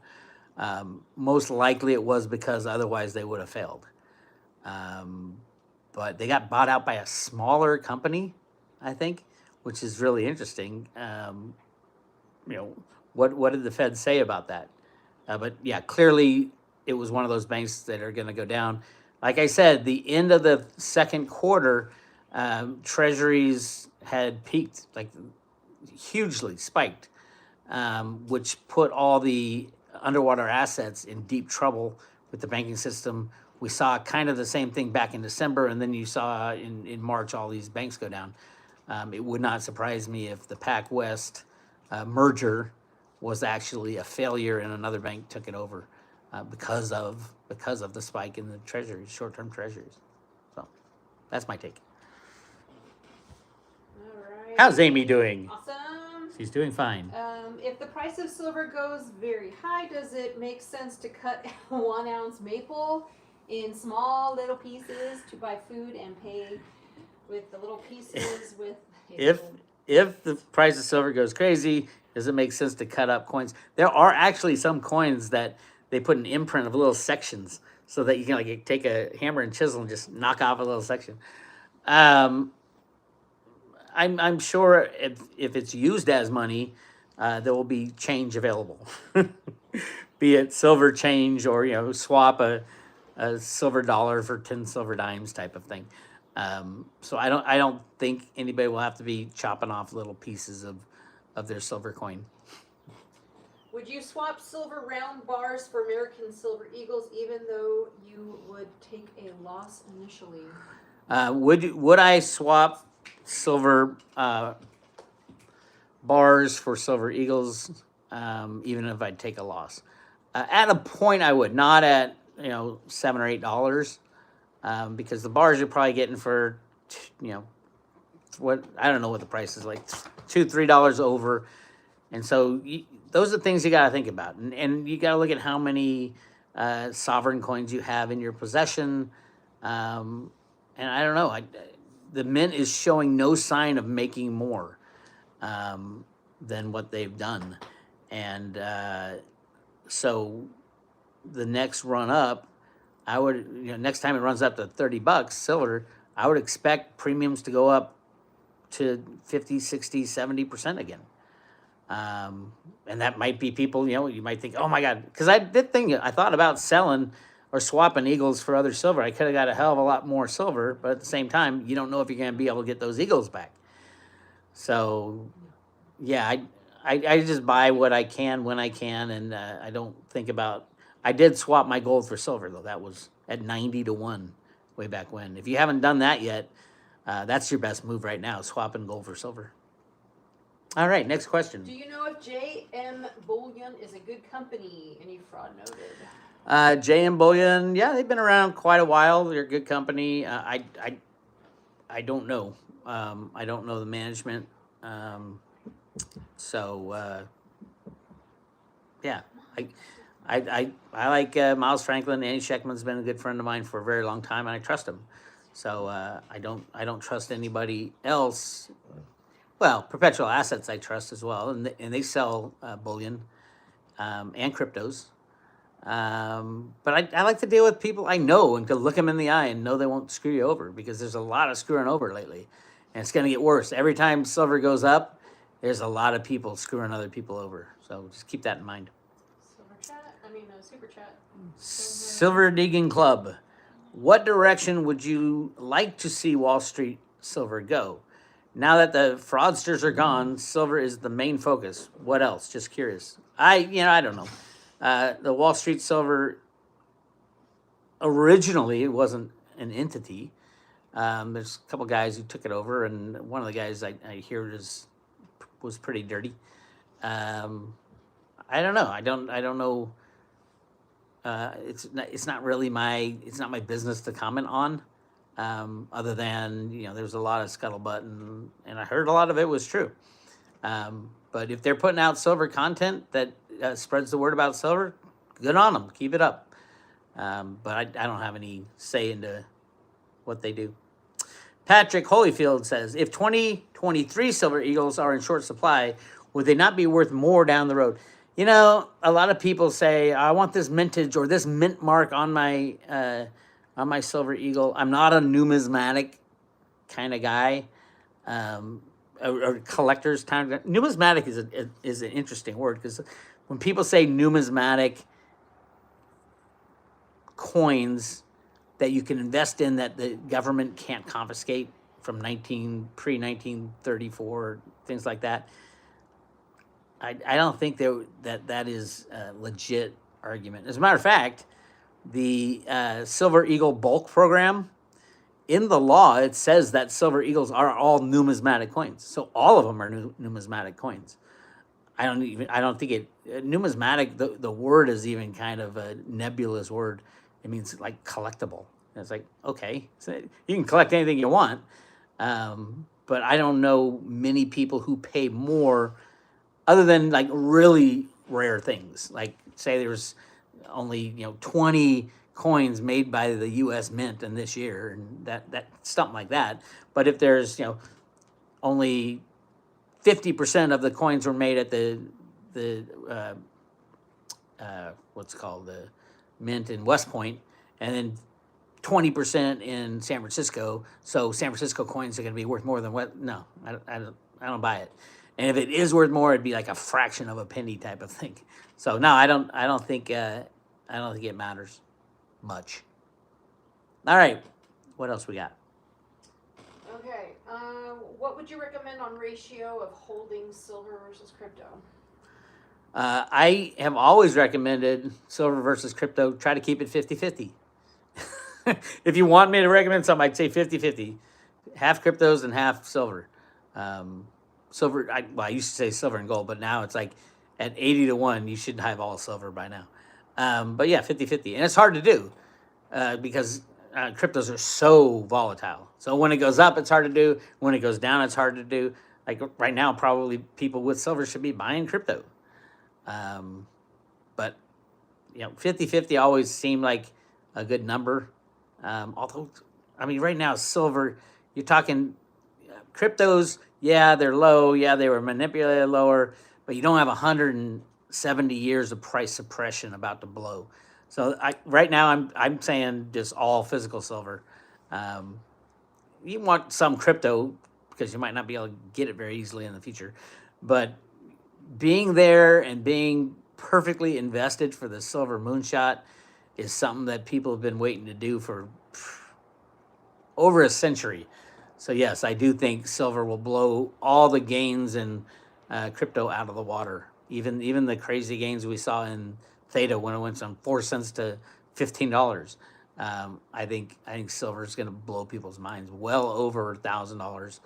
Most likely it was because otherwise they would have failed. But they got bought out by a smaller company, I think, which is really interesting. What did the Fed say about that? But yeah, clearly it was one of those banks that are going to go down. Like I said, the end of the second quarter, treasuries had peaked, like hugely spiked, which put all the underwater assets in deep trouble with the banking system. We saw kind of the same thing back in December, and then you saw in March all these banks go down. It would not surprise me if the PacWest merger was actually a failure and another bank took it over because of the spike in the treasuries, short-term treasuries. So that's my take. All right. How's Amy doing? Awesome. She's doing fine. If the price of silver goes very high, does it make sense to cut 1 ounce maple in small little pieces to buy food and pay with the little pieces with? If the price of silver goes crazy, does it make sense to cut up coins? There are actually some coins that they put an imprint of little sections so that you can like take a hammer and chisel and just knock off a little section. I'm sure if it's used as money, there will be change available, be it silver change or swap a silver dollar for 10 silver dimes type of thing. So I don't think anybody will have to be chopping off little pieces of their silver coin. Would you swap silver round bars for American silver eagles, even though you would take a loss initially? Would I swap silver bars for silver eagles, even if I'd take a loss? At a point, I would, not at $7 or $8, because the bars you're probably getting for what I don't know what the price is, like $2-3 over, and so those are things you got to think about, and you got to look at how many sovereign coins you have in your possession, and I don't know. The mint is showing no sign of making more than what they've done, and so the next run up, I would, next time it runs up to $30 silver, I would expect premiums to go up to 50, 60, 70% again. And that might be people, you might think, oh my God, because I thought about selling or swapping eagles for other silver. I could have got a hell of a lot more silver, but at the same time, you don't know if you're going to be able to get those eagles back. So, yeah, I just buy what I can when I can, and I don't think about. I did swap my gold for silver, though. That was at 90-1 way back when. If you haven't done that yet, that's your best move right now, swapping gold for silver. All right, next question. Do you know if JM Bullion is a good company? Any fraud noted? JM Bullion, yeah, they've been around quite a while. They're a good company. I don't know. I don't know the management. Yeah, I like Miles Franklin. Andy Scheckman's been a good friend of mine for a very long time, and I trust him. So I don't trust anybody else. Well, Perpetual Assets I trust as well, and they sell bullion and cryptos. But I like to deal with people I know and to look them in the eye and know they won't screw you over, because there's a lot of screwing over lately, and it's going to get worse. Every time silver goes up, there's a lot of people screwing other people over. So just keep that in mind. Super chat. Silver Digging Club. What direction would you like to see Wall Street silver go? Now that the fraudsters are gone, silver is the main focus. What else? Just curious. I don't know. The Wall Street silver, originally it wasn't an entity. There's a couple guys who took it over, and one of the guys I hear was pretty dirty. I don't know. I don't know. It's not my business to comment on. Other than, there's a lot of scuttlebutt, and I heard a lot of it was true. But if they're putting out silver content that spreads the word about silver, good on them. Keep it up. But I don't have any say into what they do. Patrick Holyfield says, if 2023 silver eagles are in short supply, would they not be worth more down the road? You know, a lot of people say I want this mintage or this mint mark on my Silver Eagle. I'm not a numismatic kind of guy, or collector's kind of. Numismatic is an interesting word because when people say numismatic coins that you can invest in that the government can't confiscate from 1934 things like that. I don't think that is a legit argument. As a matter of fact, the Silver Eagle bulk program, in the law, it says that Silver Eagles are all numismatic coins. So all of them are numismatic coins. I don't think numismatic, the word is even kind of a nebulous word. It means like collectible. And it's like, okay, so you can collect anything you want. But I don't know many people who pay more other than like really rare things. Like say there's only, 20 coins made by the US Mint in this year and that something like that. But if there's, only 50% of the coins were made at the what's called the mint in West Point, and then 20% in San Francisco. So San Francisco coins are going to be worth more than what? No, I don't buy it. And if it is worth more, it'd be like a fraction of a penny type of thing. So no, I don't think it matters much. All right, what else we got? Okay, what would you recommend on ratio of holding silver versus crypto? I have always recommended silver versus crypto. Try to keep it 50-50. If you want me to recommend something, I'd say 50-50. Half cryptos and half silver. Silver, I used to say silver and gold, but now it's like at 80-1, you should have all silver by now. But yeah, 50-50. And it's hard to do because cryptos are so volatile. So when it goes up, it's hard to do. When it goes down, it's hard to do. Like right now, probably people with silver should be buying crypto. But 50-50 always seemed like a good number. Although, I mean, right now, silver, you're talking cryptos, yeah, they're low. Yeah, they were manipulated lower, but you don't have 170 years of price suppression about to blow. So right now, I'm saying just all physical silver. You want some crypto because you might not be able to get it very easily in the future, but being there and being perfectly invested for the silver moonshot is something that people have been waiting to do for over a century. So yes, I do think silver will blow all the gains in crypto out of the water. Even the crazy gains we saw in Theta when it went from 4 cents to $15. I think silver is going to blow people's minds well over $1,000.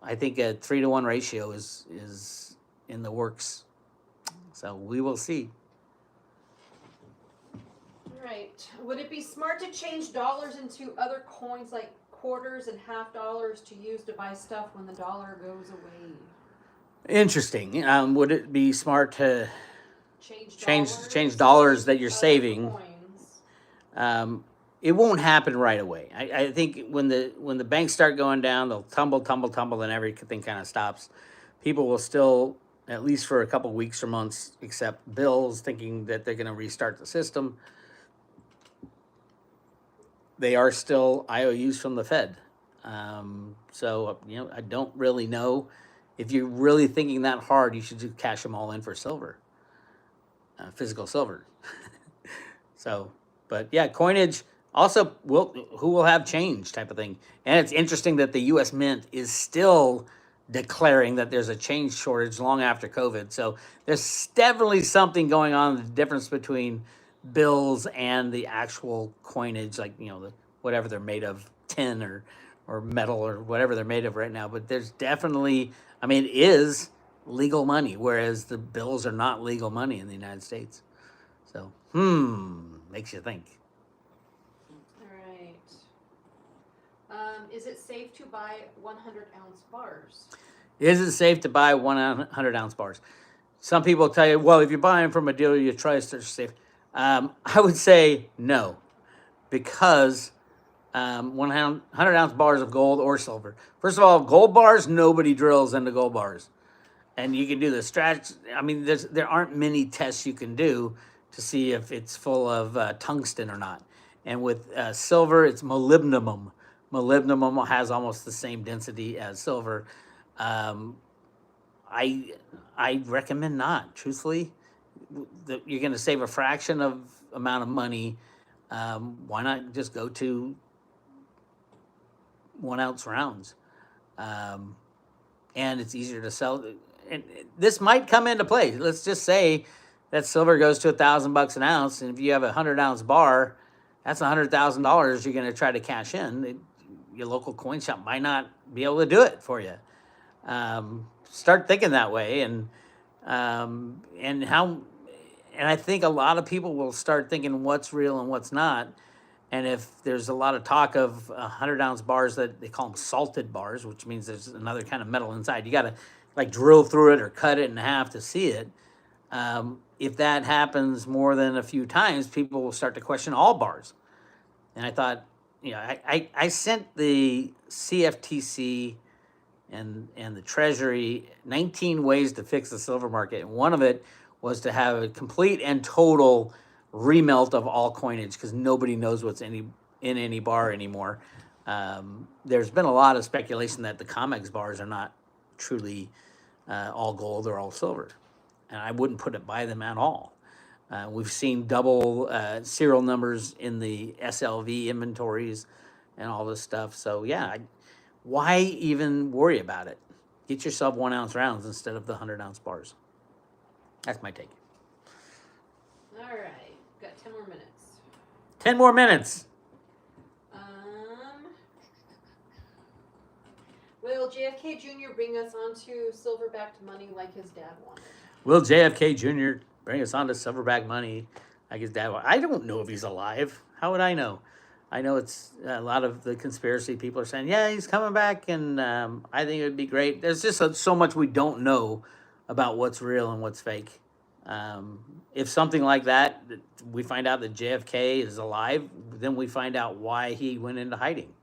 I think a 3-to-1 ratio is in the works. So we will see. Right. Would it be smart to change dollars into other coins like quarters and half dollars to use to buy stuff when the dollar goes away? Interesting. Would it be smart to change to dollars that you're other saving? coins? It won't happen right away. I think when the banks start going down, they'll tumble, and everything kind of stops. People will still, at least for a couple weeks or months, accept bills, thinking that they're going to restart the system. They are still IOUs from the Fed. So, I don't really know. If you're really thinking that hard, you should just cash them all in for silver, physical silver. So, but yeah, coinage also who will have change type of thing. And it's interesting that the U.S. Mint is still declaring that there's a change shortage long after COVID. So there's definitely something going on, the difference between bills and the actual coinage, like, whatever they're made of, tin or metal or whatever they're made of right now. But there's definitely, it is legal money, whereas the bills are not legal money in the United States. So, makes you think. All right. Is it safe to buy 100-ounce bars? Is it safe to buy 100-ounce bars? Some people tell you, well, if you're buying from a dealer, you trust they're safe. I would say no, because 100-ounce bars of gold or silver. First of all, gold bars, nobody drills into gold bars. and you can do the strat. I mean, there aren't many tests you can do to see if it's full of tungsten or not. And with silver, it's molybdenum. Molybdenum has almost the same density as silver. Um, I recommend not. Truthfully, you're going to save a fraction of amount of money. Why not just go to 1 ounce rounds? And it's easier to sell. And this might come into play. Let's just say that silver goes to $1,000 an ounce, and if you have a 100 ounce bar, that's $100,000 you're going to try to cash in. Your local coin shop might not be able to do it for you. Start thinking that way, and how. And I think a lot of people will start thinking what's real and what's not. And if there's a lot of talk of 100 ounce bars that they call them salted bars, which means there's another kind of metal inside, you got to like drill through it or cut it in half to see it. If that happens more than a few times, people will start to question all bars. And I thought, I sent the CFTC and the Treasury 19 ways to fix the silver market. And one of it was to have a complete and total remelt of all coinage, because nobody knows what's in any bar anymore. There's been a lot of speculation that the COMEX bars are not truly all gold or all silver, and I wouldn't put it by them at all. We've seen double serial numbers in the SLV inventories and all this stuff. So yeah, why even worry about it? Get yourself 1 ounce rounds instead of the 100 ounce bars. That's my take. All right. Got 10 more minutes. 10 more minutes. Will JFK Jr. bring us onto silver-backed money like his dad wanted? Will JFK Jr. bring us onto silver-backed money like his dad wanted? I don't know if he's alive. How would I know? I know it's a lot of the conspiracy people are saying, yeah, he's coming back, and I think it would be great. There's just so much we don't know about what's real and what's fake. If something like that, we find out that JFK is alive, then we find out why he went into hiding.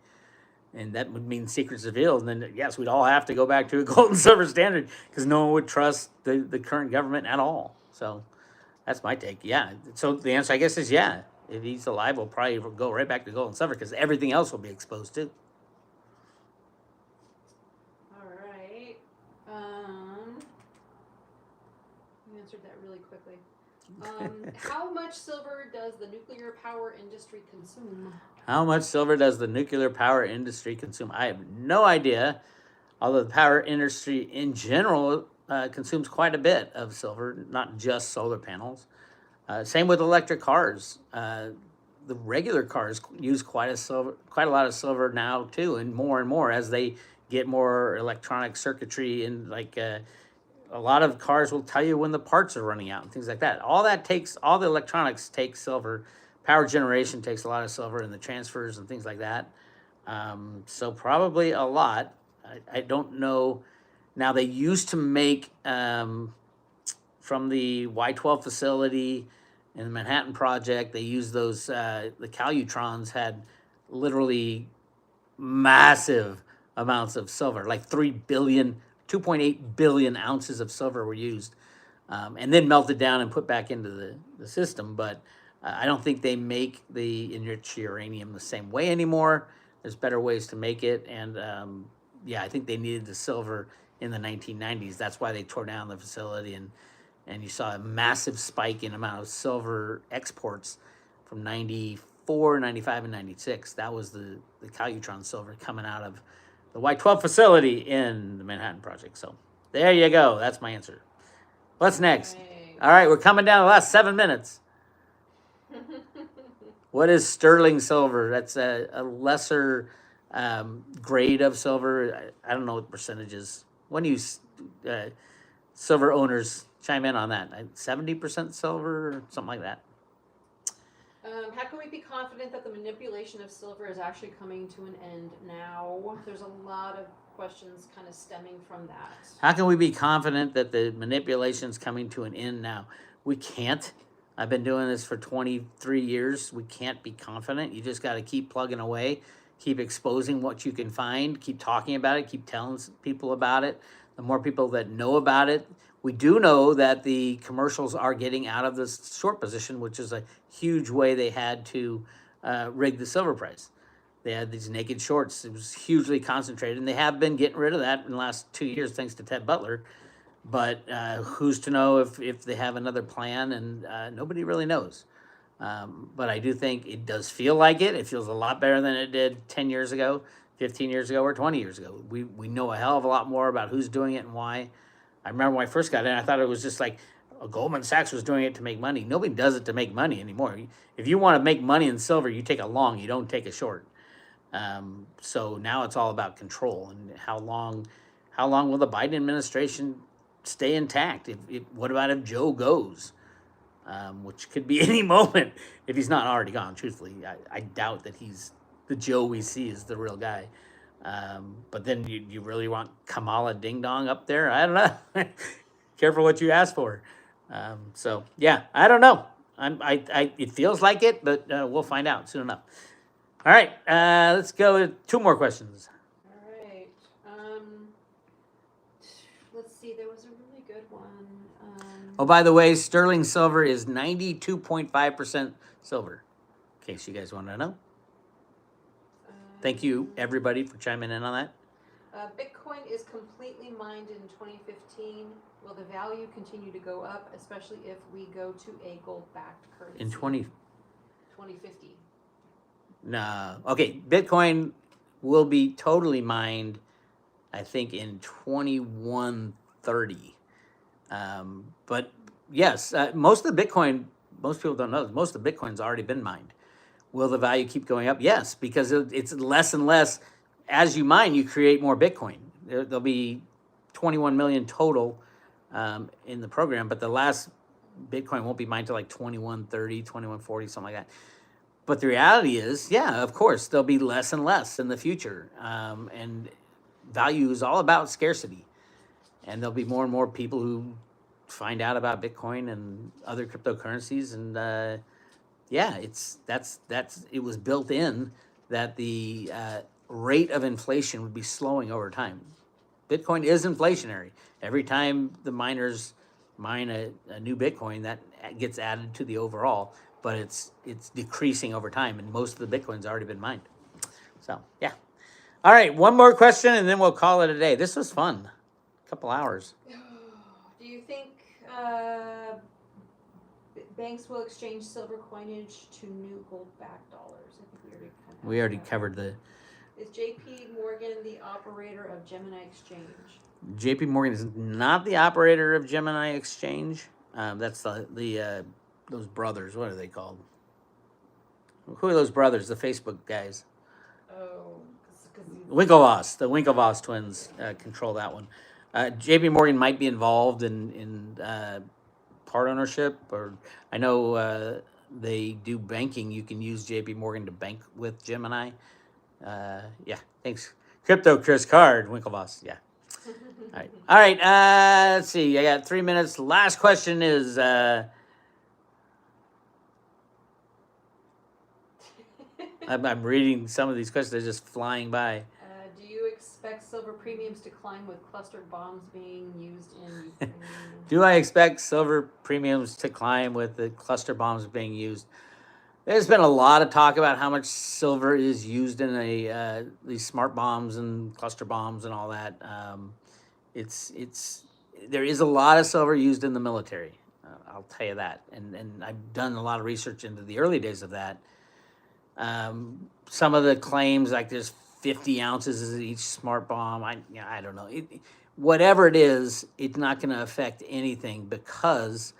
And that would mean secrets revealed. And then, yes, we'd all have to go back to a gold and silver standard, because no one would trust the current government at all. So that's my take. Yeah. So the answer, I guess, is yeah. If he's alive, we'll probably go right back to gold and silver, because everything else will be exposed too. All right. You answered that really quickly. How much silver does the nuclear power industry consume? How much silver does the nuclear power industry consume? I have no idea. Although the power industry in general consumes quite a bit of silver, not just solar panels. Same with electric cars. The regular cars use quite a lot of silver now too, and more as they get more electronic circuitry, and like a lot of cars will tell you when the parts are running out and things like that. All the electronics take silver. Power generation takes a lot of silver, and the transfers and things like that. So probably a lot. I don't know. Now, they used to make, from the Y12 facility in the Manhattan Project, they used those, the Calutrons had literally massive amounts of silver, like 2.8 billion ounces of silver were used, and then melted down and put back into the system. But I don't think they make the enriched uranium the same way anymore. There's better ways to make it, and yeah, I think they needed the silver in the 1990s. That's why they tore down the facility, and you saw a massive spike in amount of silver exports from 94, 95, and 96. That was the Calutron silver coming out of the Y12 facility in the Manhattan Project. So there you go. That's my answer. What's next? All right, we're coming down to the last 7 minutes. What is sterling silver? That's a lesser grade of silver. I don't know what percentages. When do you silver owners chime in on that? 70% silver or something like that. How can we be confident that the manipulation of silver is actually coming to an end now? There's a lot of questions kind of stemming from that. How can we be confident that the manipulation is coming to an end now? We can't. I've been doing this for 23 years. We can't be confident. You just got to keep plugging away, keep exposing what you can find, keep talking about it, keep telling people about it, the more people that know about it. We do know that the commercials are getting out of this short position, which is a huge way they had to rig the silver price. They had these naked shorts. It was hugely concentrated, and they have been getting rid of that in the last 2 years, thanks to Ted Butler. But who's to know if they have another plan, and nobody really knows. But I do think it does feel like it. It feels a lot better than it did 10 years ago, 15 years ago, or 20 years ago. We know a hell of a lot more about who's doing it and why. I remember when I first got in, I thought it was just like Goldman Sachs was doing it to make money. Nobody does it to make money anymore. If you want to make money in silver, you take a long, you don't take a short. So now it's all about control and how long will the Biden administration stay intact? What about if Joe goes? Which could be any moment if he's not already gone. Truthfully, I doubt that he's the Joe we see is the real guy. But then you really want Kamala Ding Dong up there? I don't know. Careful what you ask for. So yeah, I don't know. It feels like it, but we'll find out soon enough. All right, let's go with 2 more questions. All right. Let's see. There was a really good one. Oh, by the way, sterling silver is 92.5% silver, in case you guys want to know. Thank you, everybody, for chiming in on that. Bitcoin is completely mined in 2015. Will the value continue to go up, especially if we go to a gold-backed currency? In 2050. No. Okay, Bitcoin will be totally mined, I think, in 2130. But yes, most of the Bitcoin, most people don't know, most of the Bitcoin's already been mined. Will the value keep going up? Yes, because it's less and less. As you mine, you create more Bitcoin. There'll be 21 million total in the program, but the last Bitcoin won't be mined till like 2130, 2140, something like that. But the reality is, yeah, of course, there'll be less and less in the future. And value is all about scarcity. And there'll be more and more people who find out about Bitcoin and other cryptocurrencies. And yeah, it was built in that the rate of inflation would be slowing over time. Bitcoin is inflationary. Every time the miners mine a new Bitcoin, that gets added to the overall, but it's decreasing over time, and most of the Bitcoin's already been mined. So yeah. All right, 1 more question, and then we'll call it a day. This was fun. A couple hours. Do you think banks will exchange silver coinage to new gold-backed dollars? I think we already covered the. Is JP Morgan the operator of Gemini Exchange? JP Morgan is not the operator of Gemini Exchange. That's the those brothers. What are they called? Who are those brothers? The Facebook guys. Oh, Winklevoss. The Winklevoss twins control that one. JP Morgan might be involved in part ownership, or I know they do banking. You can use JP Morgan to bank with Gemini. Yeah, thanks. Crypto Chris Card, Winklevoss. Yeah. All right. Let's see. I got 3 minutes. Last question is. I'm reading some of these questions. They're just flying by. Do you expect silver premiums to climb with clustered bombs being used in Ukraine? Do I expect silver premiums to climb with the cluster bombs being used? There's been a lot of talk about how much silver is used in these smart bombs and cluster bombs and all that. There is a lot of silver used in the military. I'll tell you that. And I've done a lot of research into the early days of that. Some of the claims, like there's 50 ounces in each smart bomb. I don't know. Whatever it is, it's not going to affect anything because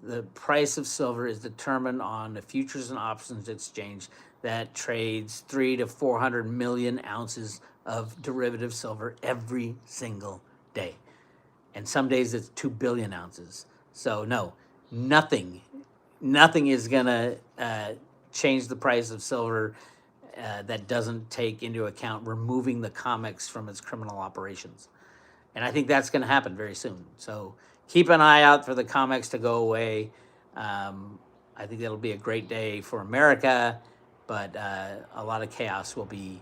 the price of silver is determined on the futures and options exchange that trades 300 to 400 million ounces of derivative silver every single day. And some days it's 2 billion ounces. So no, nothing is going to change the price of silver that doesn't take into account removing the COMEX from its criminal operations. And I think that's going to happen very soon. So keep an eye out for the COMEX to go away. I think that'll be a great day for America, but a lot of chaos will be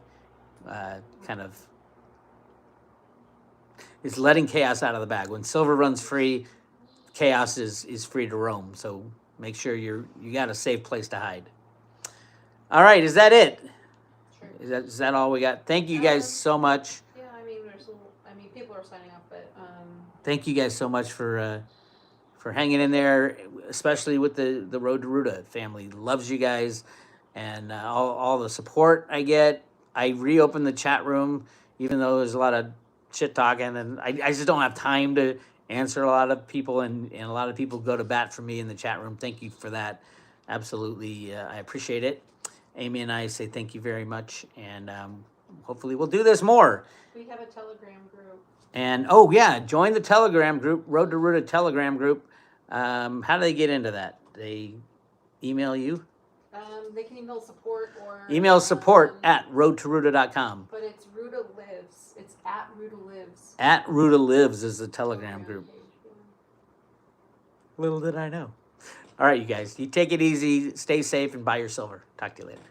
kind of It's letting chaos out of the bag. When silver runs free, chaos is free to roam. So make sure you got a safe place to hide. All right, is that it? Sure. Is that all we got? Thank you guys so much. Yeah, I mean, people are signing up, but Thank you guys so much for hanging in there, especially with the Road to Ruda family. Loves you guys, and all the support I get. I reopened the chat room, even though there's a lot of shit talking, and I just don't have time to answer a lot of people, and a lot of people go to bat for me in the chat room. Thank you for that. Absolutely, I appreciate it. Amy and I say thank you very much, and hopefully we'll do this more. we have a Telegram group. And oh yeah, join the Telegram group, Road to Ruda Telegram group. How do they get into that? They email you? They can email support or Email support at roadtoruda.com. But it's Ruda Lives. It's at Ruda Lives. At Ruda Lives is the Telegram group. Little did I know. All right, you guys, you take it easy, stay safe, and buy your silver. Talk to you later.